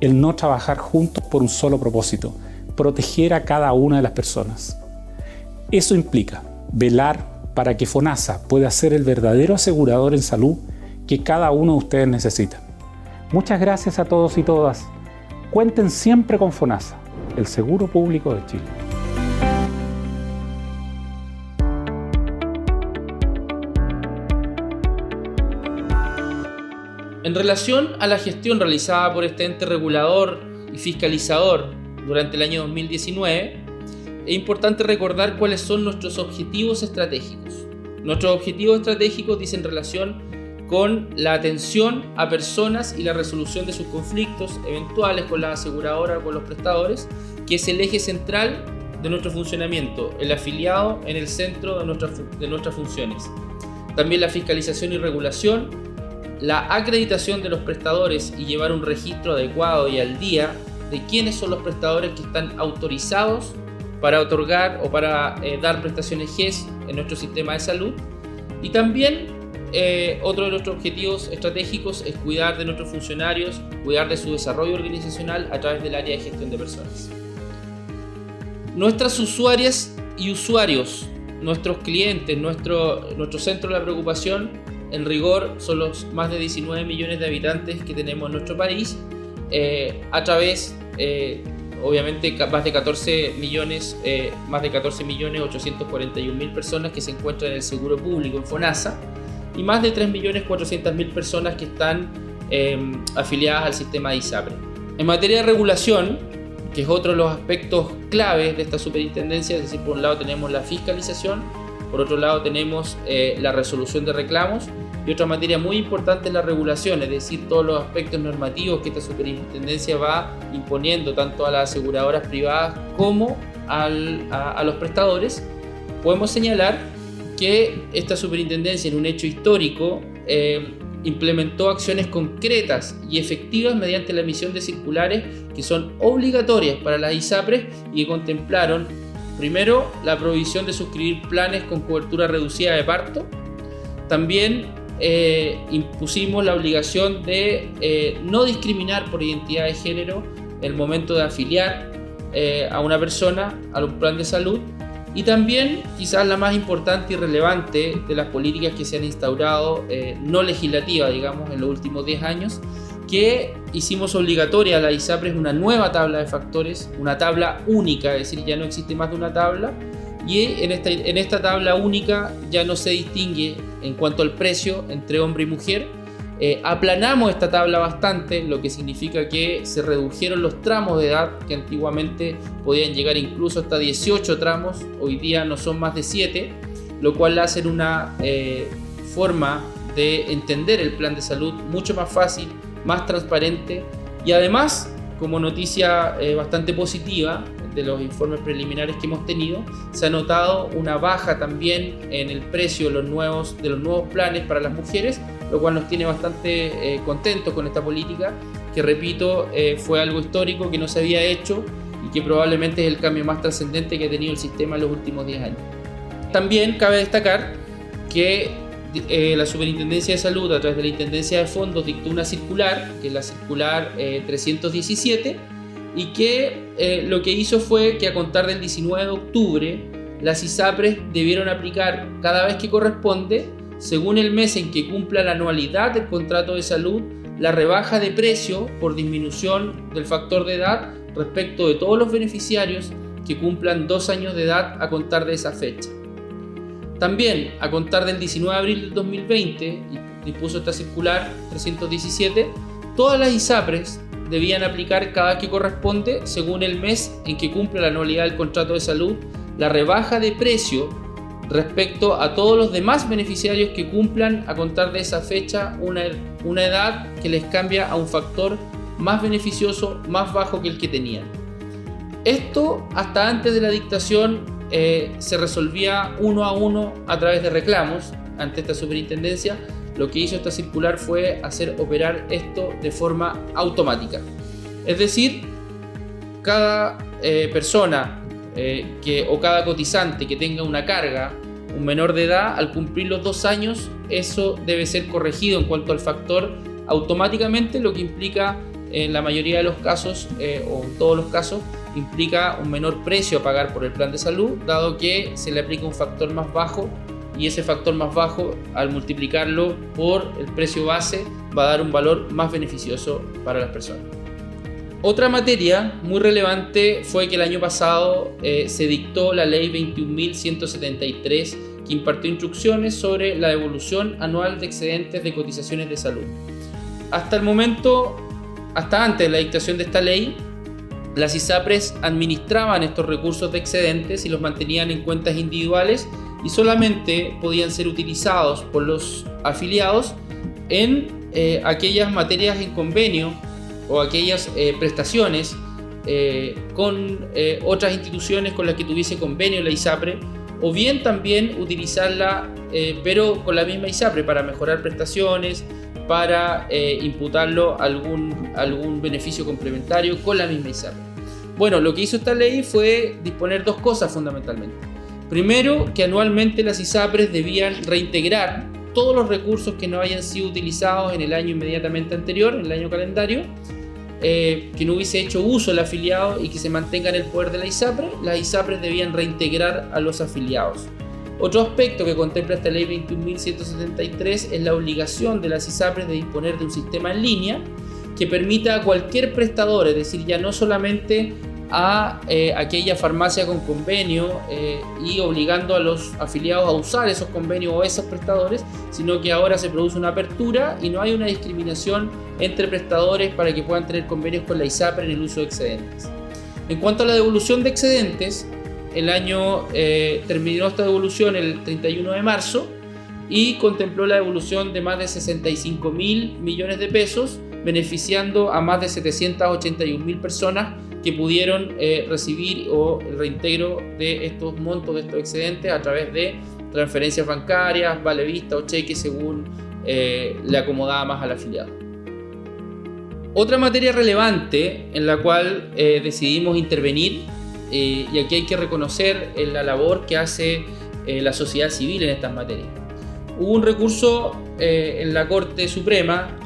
el no trabajar juntos por un solo propósito, proteger a cada una de las personas. Eso implica velar para que FONASA pueda ser el verdadero asegurador en salud que cada uno de ustedes necesita. Muchas gracias a todos y todas. Cuenten siempre con FONASA, el seguro público de Chile. En relación a la gestión realizada por este ente regulador y fiscalizador durante el año 2019, es importante recordar cuáles son nuestros objetivos estratégicos. Nuestros objetivos estratégicos dicen relación con la atención a personas y la resolución de sus conflictos eventuales con la aseguradora o con los prestadores, que es el eje central de nuestro funcionamiento, el afiliado en el centro de nuestras funciones. También la fiscalización y regulación, la acreditación de los prestadores y llevar un registro adecuado y al día de quiénes son los prestadores que están autorizados para otorgar o para dar prestaciones GES en nuestro sistema de salud. Y también otro de nuestros objetivos estratégicos es cuidar de nuestros funcionarios, cuidar de su desarrollo organizacional a través del área de gestión de personas. Nuestras usuarias y usuarios, nuestros clientes, nuestro centro de la preocupación, en rigor son los más de 19 millones de habitantes que tenemos en nuestro país, a través, obviamente, más de 14 millones 841 mil personas que se encuentran en el seguro público en FONASA y más de 3 millones 400 mil personas que están afiliadas al sistema de ISAPRE. En materia de regulación, que es otro de los aspectos claves de esta superintendencia, es decir, por un lado tenemos la fiscalización, por otro lado tenemos la resolución de reclamos y otra materia muy importante es la regulación, es decir, todos los aspectos normativos que esta superintendencia va imponiendo tanto a las aseguradoras privadas como a los prestadores. Podemos señalar que esta superintendencia, en un hecho histórico, implementó acciones concretas y efectivas mediante la emisión de circulares que son obligatorias para las ISAPRES y que contemplaron, primero, la prohibición de suscribir planes con cobertura reducida de parto. También impusimos la obligación de no discriminar por identidad de género en el momento de afiliar a una persona a un plan de salud. Y también, quizás la más importante y relevante de las políticas que se han instaurado, no legislativas, digamos, en los últimos 10 años, que hicimos obligatoria a la ISAPRES una nueva tabla de factores, una tabla única, es decir, ya no existe más de una tabla, y en esta tabla única ya no se distingue en cuanto al precio entre hombre y mujer. Aplanamos esta tabla bastante, lo que significa que se redujeron los tramos de edad, que antiguamente podían llegar incluso hasta 18 tramos, hoy día no son más de 7, lo cual hace una forma de entender el plan de salud mucho más fácil, más transparente, y además, como noticia bastante positiva de los informes preliminares que hemos tenido, se ha notado una baja también en el precio de los nuevos planes para las mujeres, lo cual nos tiene bastante contentos con esta política, que repito, fue algo histórico que no se había hecho y que probablemente es el cambio más trascendente que ha tenido el sistema en los últimos 10 años. También cabe destacar que la Superintendencia de Salud, a través de la Intendencia de Fondos, dictó una circular, que es la circular 317, y que lo que hizo fue que a contar del 19 de octubre, las ISAPRES debieron aplicar cada vez que corresponde, según el mes en que cumpla la anualidad del contrato de salud, la rebaja de precio por disminución del factor de edad respecto de todos los beneficiarios que cumplan 2 años de edad a contar de esa fecha. También, a contar del 19 de abril del 2020, y dispuso esta circular 317, todas las ISAPRES debían aplicar cada vez que corresponde, según el mes en que cumple la anualidad del contrato de salud, la rebaja de precio respecto a todos los demás beneficiarios que cumplan a contar de esa fecha una edad que les cambia a un factor más beneficioso, más bajo que el que tenían. Esto, hasta antes de la dictación, se resolvía uno a uno a través de reclamos ante esta superintendencia. Lo que hizo esta circular fue hacer operar esto de forma automática. Es decir, cada persona o cada cotizante que tenga una carga, un menor de edad, al cumplir los 2 años, eso debe ser corregido en cuanto al factor automáticamente, lo que implica en la mayoría de los casos, o en todos los casos, implica un menor precio a pagar por el plan de salud, dado que se le aplica un factor más bajo, y ese factor más bajo, al multiplicarlo por el precio base, va a dar un valor más beneficioso para las personas. Otra materia muy relevante fue que el año pasado se dictó la ley 21.173, que impartió instrucciones sobre la devolución anual de excedentes de cotizaciones de salud. Hasta el momento, hasta antes de la dictación de esta ley, las ISAPRES administraban estos recursos de excedentes y los mantenían en cuentas individuales, y solamente podían ser utilizados por los afiliados en aquellas materias en convenio o aquellas prestaciones con otras instituciones con las que tuviese convenio la ISAPRE, o bien también utilizarla pero con la misma ISAPRE para mejorar prestaciones, para imputarlo algún beneficio complementario con la misma ISAPRE. Bueno, lo que hizo esta ley fue disponer 2 cosas fundamentalmente. Primero, que anualmente las ISAPRES debían reintegrar todos los recursos que no hayan sido utilizados en el año inmediatamente anterior, en el año calendario, que no hubiese hecho uso el afiliado y que se mantenga en el poder de la ISAPRE. Las ISAPRES debían reintegrar a los afiliados. Otro aspecto que contempla esta ley 21.173 es la obligación de las ISAPRES de disponer de un sistema en línea que permita a cualquier prestador, es decir, ya no solamente a aquella farmacia con convenio y obligando a los afiliados a usar esos convenios o esos prestadores, sino que ahora se produce una apertura y no hay una discriminación entre prestadores para que puedan tener convenios con la ISAPRE en el uso de excedentes. En cuanto a la devolución de excedentes, el año terminó esta devolución el 31 de marzo y contempló la devolución de más de 65.000 millones de pesos, beneficiando a más de 781.000 personas que pudieron recibir el reintegro de estos montos, de estos excedentes, a través de transferencias bancarias, vale vista o cheques, según le acomodaba más al afiliado. Otra materia relevante en la cual decidimos intervenir, y aquí hay que reconocer la labor que hace la sociedad civil en estas materias. Hubo un recurso en la Corte Suprema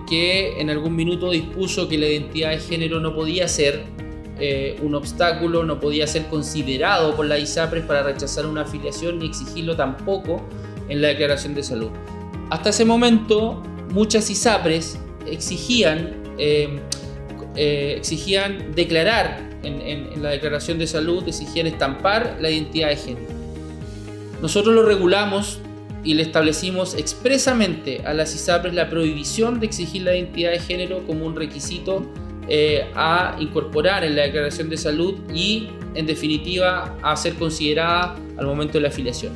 que en algún minuto dispuso que la identidad de género no podía ser un obstáculo, no podía ser considerado por la ISAPRES para rechazar una afiliación, ni exigirlo tampoco en la declaración de salud. Hasta ese momento, muchas ISAPRES exigían declarar en la declaración de salud, exigían estampar la identidad de género. Nosotros lo regulamos y le establecimos expresamente a las ISAPRES la prohibición de exigir la identidad de género como un requisito a incorporar en la declaración de salud y, en definitiva, a ser considerada al momento de la afiliación.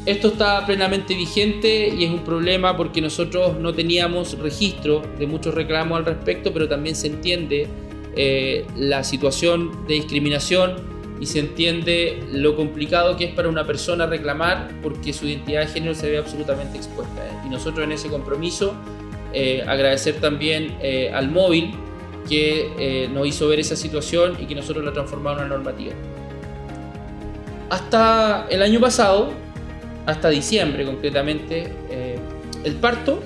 Esto está plenamente vigente y es un problema porque nosotros no teníamos registro de muchos reclamos al respecto, pero también se entiende la situación de discriminación y se entiende lo complicado que es para una persona reclamar porque su identidad de género se ve absolutamente expuesta. Y nosotros en ese compromiso agradecer también al móvil que nos hizo ver esa situación y que nosotros la transformamos en una normativa. Hasta el año pasado, hasta diciembre concretamente, el parto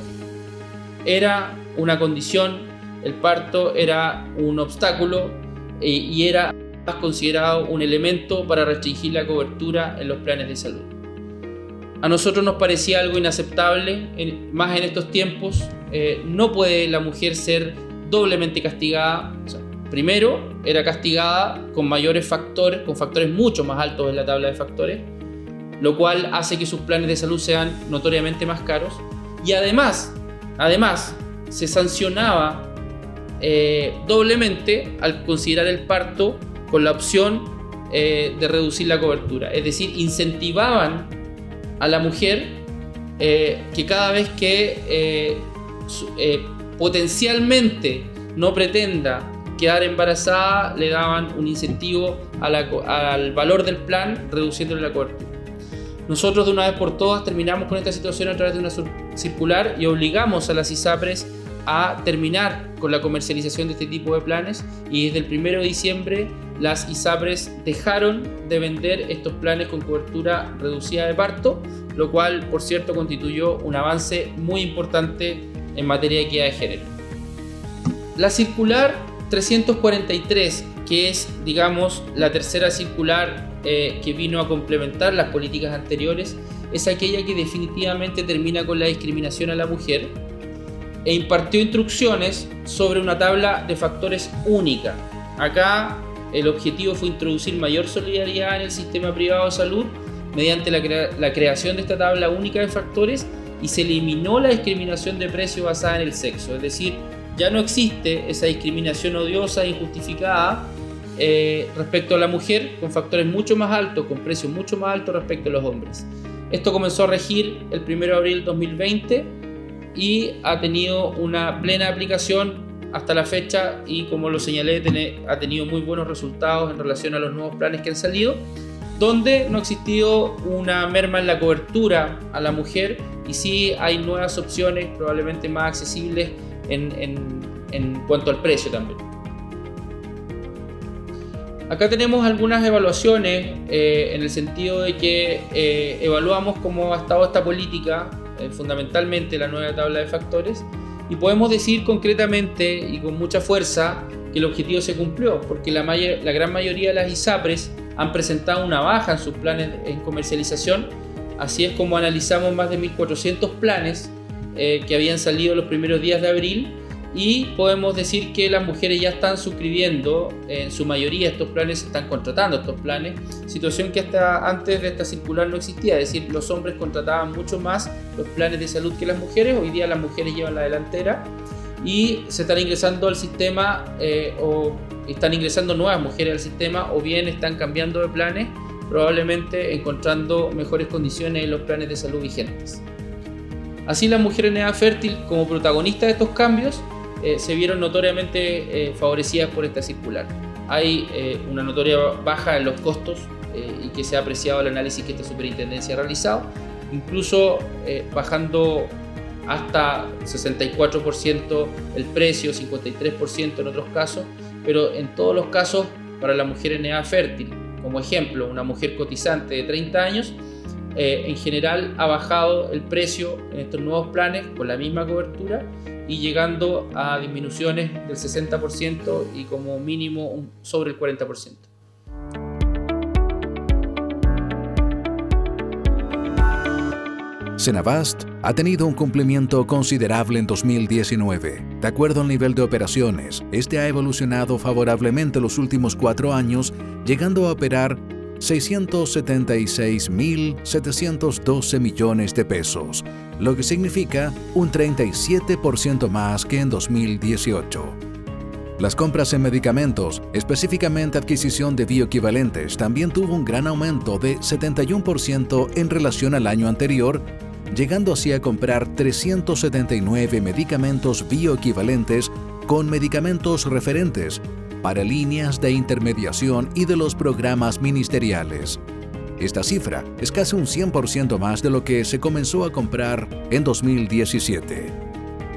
era una condición, el parto era un obstáculo y era considerado un elemento para restringir la cobertura en los planes de salud. A nosotros nos parecía algo inaceptable, más en estos tiempos. No puede la mujer ser doblemente castigada. O sea, primero, era castigada con mayores factores, con factores mucho más altos en la tabla de factores, lo cual hace que sus planes de salud sean notoriamente más caros. Y además se sancionaba doblemente al considerar el parto con la opción de reducir la cobertura. Es decir, incentivaban a la mujer que cada vez que potencialmente no pretenda quedar embarazada, le daban un incentivo al valor del plan, reduciéndole la cobertura. Nosotros de una vez por todas terminamos con esta situación a través de una circular y obligamos a las ISAPRES a terminar con la comercialización de este tipo de planes, y desde el 1 de diciembre las ISAPRES dejaron de vender estos planes con cobertura reducida de parto, lo cual, por cierto, constituyó un avance muy importante en materia de equidad de género. La circular 343, que es, digamos, la tercera circular que vino a complementar las políticas anteriores, es aquella que definitivamente termina con la discriminación a la mujer e impartió instrucciones sobre una tabla de factores única. Acá el objetivo fue introducir mayor solidaridad en el sistema privado de salud mediante la creación de esta tabla única de factores, y se eliminó la discriminación de precio basada en el sexo. Es decir, ya no existe esa discriminación odiosa e injustificada respecto a la mujer, con factores mucho más altos, con precios mucho más altos respecto a los hombres. Esto comenzó a regir el 1 de abril de 2020 y ha tenido una plena aplicación hasta la fecha, y como lo señalé, ha tenido muy buenos resultados en relación a los nuevos planes que han salido, donde no ha existido una merma en la cobertura a la mujer, y sí hay nuevas opciones probablemente más accesibles en cuanto al precio también. Acá tenemos algunas evaluaciones en el sentido de que evaluamos cómo ha estado esta política, fundamentalmente la nueva tabla de factores, y podemos decir concretamente y con mucha fuerza que el objetivo se cumplió, porque la gran mayoría de las ISAPRES han presentado una baja en sus planes en comercialización. Así es como analizamos más de 1.400 planes que habían salido los primeros días de abril, y podemos decir que las mujeres ya están suscribiendo en su mayoría estos planes, se están contratando estos planes, situación que hasta antes de esta circular no existía. Es decir, los hombres contrataban mucho más los planes de salud que las mujeres. Hoy día las mujeres llevan la delantera y se están ingresando al sistema o están ingresando nuevas mujeres al sistema, o bien están cambiando de planes, probablemente encontrando mejores condiciones en los planes de salud vigentes. Así, las mujeres en edad fértil, como protagonistas de estos cambios, se vieron notoriamente favorecidas por esta circular. Hay una notoria baja en los costos y que se ha apreciado el análisis que esta superintendencia ha realizado, incluso bajando hasta 64% el precio, 53% en otros casos, pero en todos los casos para la mujer en edad fértil, como ejemplo una mujer cotizante de 30 años, en general ha bajado el precio en estos nuevos planes con la misma cobertura y llegando a disminuciones del 60% y como mínimo sobre el 40%. Cenavast ha tenido un cumplimiento considerable en 2019. De acuerdo al nivel de operaciones, este ha evolucionado favorablemente los últimos 4 años, llegando a operar 676.712 millones de pesos, lo que significa un 37% más que en 2018. Las compras en medicamentos, específicamente adquisición de bioequivalentes, también tuvo un gran aumento de 71% en relación al año anterior, llegando así a comprar 379 medicamentos bioequivalentes con medicamentos referentes para líneas de intermediación y de los programas ministeriales. Esta cifra es casi un 100% más de lo que se comenzó a comprar en 2017.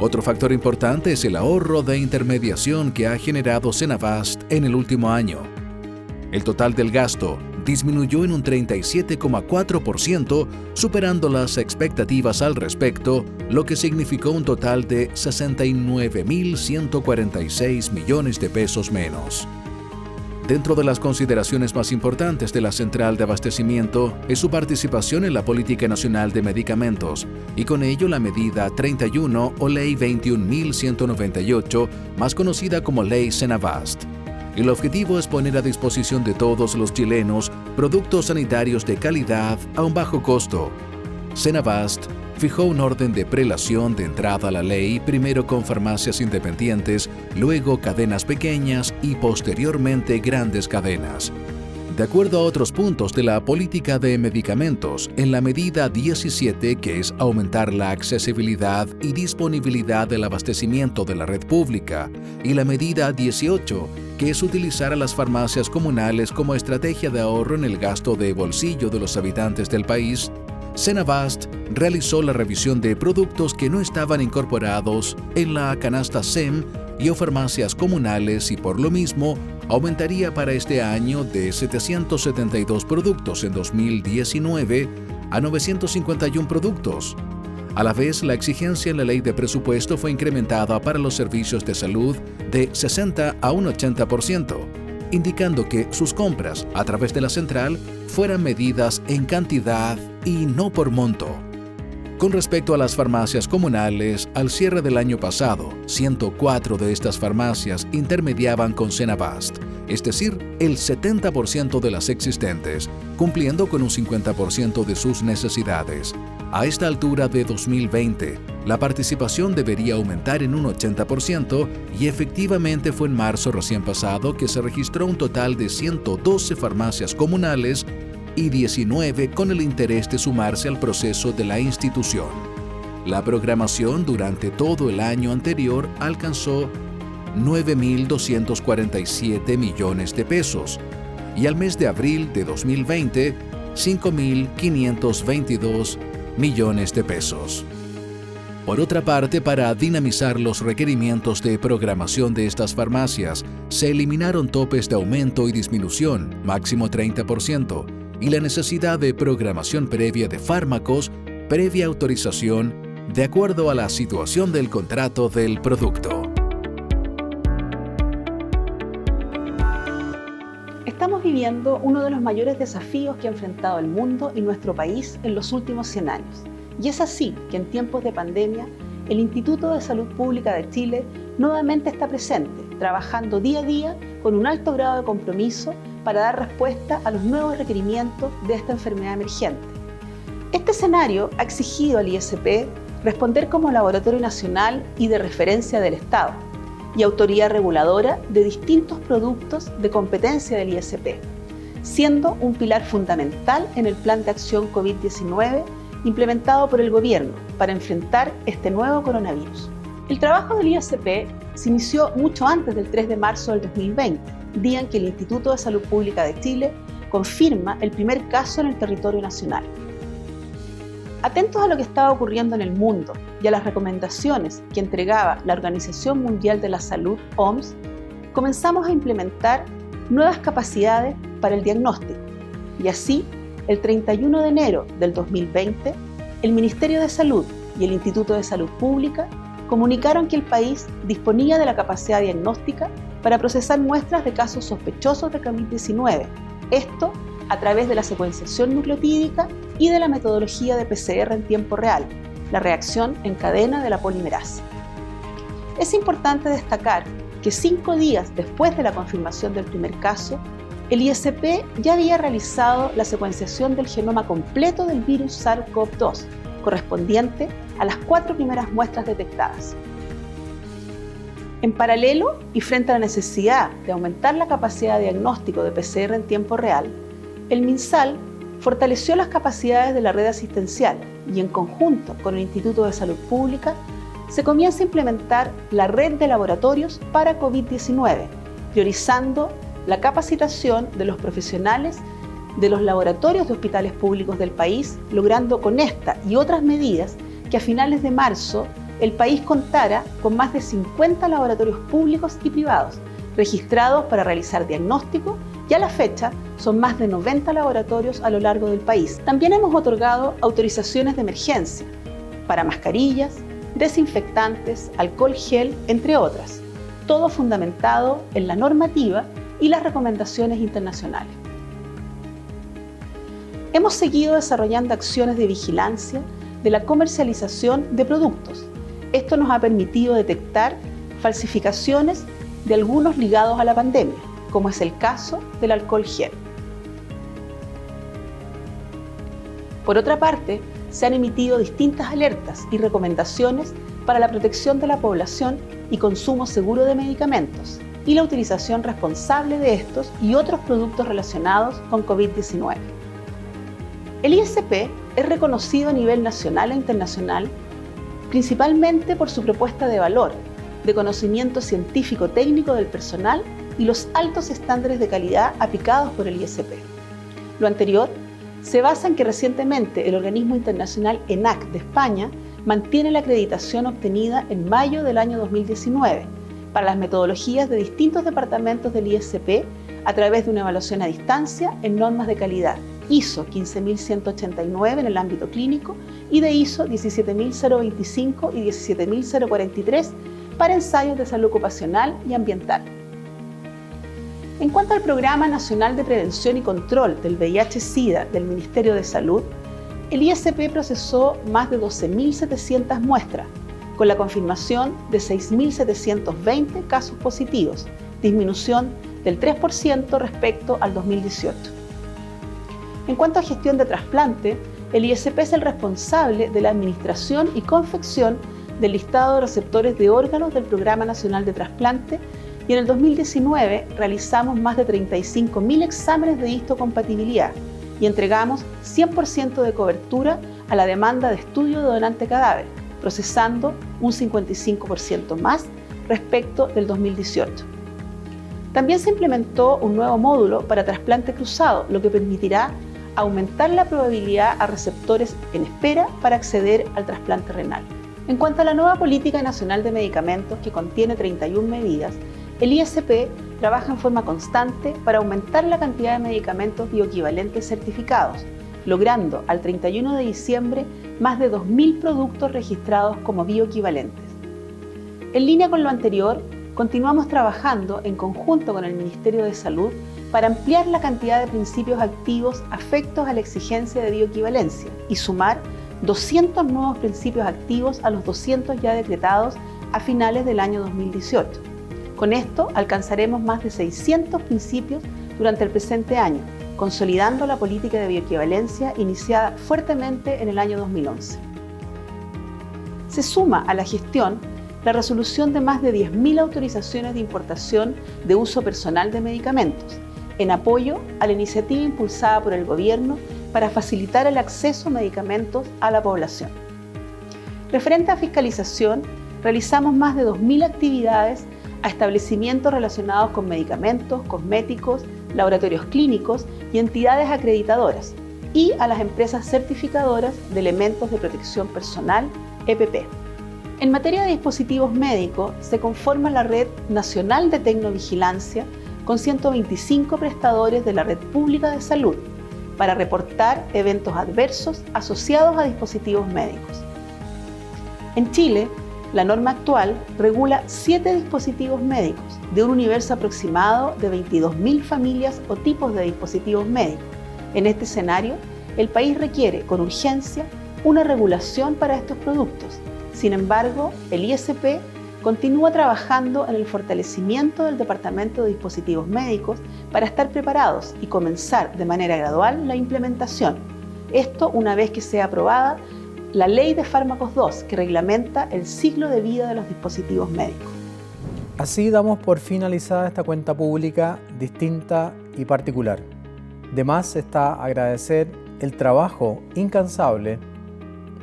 Otro factor importante es el ahorro de intermediación que ha generado Cenavast en el último año. El total del gasto disminuyó en un 37,4%, superando las expectativas al respecto, lo que significó un total de 69.146 millones de pesos menos. Dentro de las consideraciones más importantes de la Central de Abastecimiento es su participación en la Política Nacional de Medicamentos y con ello la medida 31 o Ley 21.198, más conocida como Ley Senabast. El objetivo es poner a disposición de todos los chilenos productos sanitarios de calidad a un bajo costo. Senabast fijó un orden de prelación de entrada a la ley, primero con farmacias independientes, luego cadenas pequeñas y posteriormente grandes cadenas. De acuerdo a otros puntos de la política de medicamentos, en la medida 17, que es aumentar la accesibilidad y disponibilidad del abastecimiento de la red pública, y la medida 18, que es utilizar a las farmacias comunales como estrategia de ahorro en el gasto de bolsillo de los habitantes del país, Senabast realizó la revisión de productos que no estaban incorporados en la canasta SEM y o farmacias comunales y por lo mismo aumentaría para este año de 772 productos en 2019 a 951 productos. A la vez, la exigencia en la ley de presupuesto fue incrementada para los servicios de salud de 60 a un 80%, indicando que sus compras a través de la central fueran medidas en cantidad y no por monto. Con respecto a las farmacias comunales, al cierre del año pasado, 104 de estas farmacias intermediaban con Senabast, es decir, el 70% de las existentes, cumpliendo con un 50% de sus necesidades. A esta altura de 2020, la participación debería aumentar en un 80% y efectivamente fue en marzo recién pasado que se registró un total de 112 farmacias comunales y 19 con el interés de sumarse al proceso de la institución. La programación durante todo el año anterior alcanzó 9.247 millones de pesos y al mes de abril de 2020, 5.522 millones de pesos. Por otra parte, para dinamizar los requerimientos de programación de estas farmacias, se eliminaron topes de aumento y disminución, máximo 30%, y la necesidad de programación previa de fármacos, previa autorización, de acuerdo a la situación del contrato del producto. Estamos viviendo uno de los mayores desafíos que ha enfrentado el mundo y nuestro país en los últimos 100 años. Y es así que en tiempos de pandemia, el Instituto de Salud Pública de Chile nuevamente está presente, trabajando día a día con un alto grado de compromiso para dar respuesta a los nuevos requerimientos de esta enfermedad emergente. Este escenario ha exigido al ISP responder como laboratorio nacional y de referencia del Estado y autoridad reguladora de distintos productos de competencia del ISP, siendo un pilar fundamental en el Plan de Acción COVID-19 implementado por el Gobierno para enfrentar este nuevo coronavirus. El trabajo del ISP se inició mucho antes del 3 de marzo del 2020, día en que el Instituto de Salud Pública de Chile confirma el primer caso en el territorio nacional. Atentos a lo que estaba ocurriendo en el mundo y a las recomendaciones que entregaba la Organización Mundial de la Salud, OMS, comenzamos a implementar nuevas capacidades para el diagnóstico. Y así, el 31 de enero del 2020, el Ministerio de Salud y el Instituto de Salud Pública comunicaron que el país disponía de la capacidad diagnóstica para procesar muestras de casos sospechosos de COVID-19, esto a través de la secuenciación nucleotídica y de la metodología de PCR en tiempo real, la reacción en cadena de la polimerasa. Es importante destacar que 5 días después de la confirmación del primer caso, el ISP ya había realizado la secuenciación del genoma completo del virus SARS-CoV-2, correspondiente a las 4 primeras muestras detectadas. En paralelo, y frente a la necesidad de aumentar la capacidad de diagnóstico de PCR en tiempo real, el MinSal fortaleció las capacidades de la red asistencial y en conjunto con el Instituto de Salud Pública se comienza a implementar la red de laboratorios para COVID-19, priorizando la capacitación de los profesionales de los laboratorios de hospitales públicos del país, logrando con esta y otras medidas que a finales de marzo el país contara con más de 50 laboratorios públicos y privados registrados para realizar diagnóstico y a la fecha son más de 90 laboratorios a lo largo del país. También hemos otorgado autorizaciones de emergencia para mascarillas, desinfectantes, alcohol gel, entre otras, todo fundamentado en la normativa y las recomendaciones internacionales. Hemos seguido desarrollando acciones de vigilancia de la comercialización de productos. Esto nos ha permitido detectar falsificaciones de algunos ligados a la pandemia, como es el caso del alcohol gel. Por otra parte, se han emitido distintas alertas y recomendaciones para la protección de la población y consumo seguro de medicamentos y la utilización responsable de estos y otros productos relacionados con COVID-19. El ISP es reconocido a nivel nacional e internacional principalmente por su propuesta de valor, de conocimiento científico-técnico del personal y los altos estándares de calidad aplicados por el ISP. Lo anterior se basa en que recientemente el organismo internacional ENAC de España mantiene la acreditación obtenida en mayo del año 2019 para las metodologías de distintos departamentos del ISP a través de una evaluación a distancia en normas de calidad ISO 15189 en el ámbito clínico y de ISO 17025 y 17043 para ensayos de salud ocupacional y ambiental. En cuanto al Programa Nacional de Prevención y Control del VIH-Sida del Ministerio de Salud, el ISP procesó más de 12.700 muestras, con la confirmación de 6.720 casos positivos, disminución del 3% respecto al 2018. En cuanto a gestión de trasplante, el ISP es el responsable de la administración y confección del listado de receptores de órganos del Programa Nacional de Trasplante y en el 2019 realizamos más de 35.000 exámenes de histocompatibilidad y entregamos 100% de cobertura a la demanda de estudio de donante cadáver, procesando un 55% más respecto del 2018. También se implementó un nuevo módulo para trasplante cruzado, lo que permitirá aumentar la probabilidad a receptores en espera para acceder al trasplante renal. En cuanto a la nueva Política Nacional de Medicamentos, que contiene 31 medidas, el ISP trabaja en forma constante para aumentar la cantidad de medicamentos bioequivalentes certificados, logrando al 31 de diciembre más de 2.000 productos registrados como bioequivalentes. En línea con lo anterior, continuamos trabajando en conjunto con el Ministerio de Salud para ampliar la cantidad de principios activos afectos a la exigencia de bioequivalencia y sumar 200 nuevos principios activos a los 200 ya decretados a finales del año 2018. Con esto alcanzaremos más de 600 principios durante el presente año, consolidando la política de bioequivalencia iniciada fuertemente en el año 2011. Se suma a la gestión la resolución de más de 10.000 autorizaciones de importación de uso personal de medicamentos, en apoyo a la iniciativa impulsada por el Gobierno para facilitar el acceso a medicamentos a la población. Referente a fiscalización, realizamos más de 2.000 actividades a establecimientos relacionados con medicamentos, cosméticos, laboratorios clínicos y entidades acreditadoras, y a las empresas certificadoras de elementos de protección personal, EPP. En materia de dispositivos médicos, se conforma la Red Nacional de Tecnovigilancia con 125 prestadores de la red pública de salud para reportar eventos adversos asociados a dispositivos médicos. En Chile, la norma actual regula 7 dispositivos médicos de un universo aproximado de 22.000 familias o tipos de dispositivos médicos. En este escenario, el país requiere con urgencia una regulación para estos productos. Sin embargo, el ISP continúa trabajando en el fortalecimiento del Departamento de Dispositivos Médicos para estar preparados y comenzar de manera gradual la implementación. Esto una vez que sea aprobada la Ley de Fármacos 2, que reglamenta el ciclo de vida de los dispositivos médicos. Así damos por finalizada esta cuenta pública distinta y particular. De más está agradecer el trabajo incansable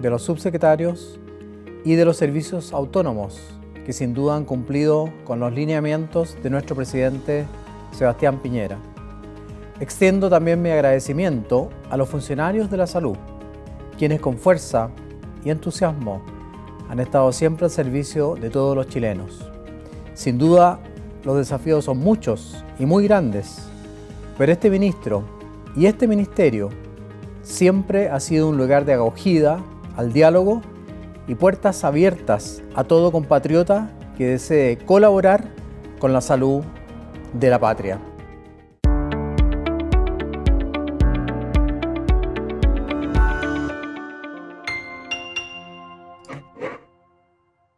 de los subsecretarios y de los servicios autónomos, que sin duda han cumplido con los lineamientos de nuestro presidente Sebastián Piñera. Extiendo también mi agradecimiento a los funcionarios de la salud, quienes con fuerza y entusiasmo han estado siempre al servicio de todos los chilenos. Sin duda, los desafíos son muchos y muy grandes, Pero este ministro y este ministerio siempre ha sido un lugar de acogida al diálogo y puertas abiertas a todo compatriota que desee colaborar con la salud de la patria.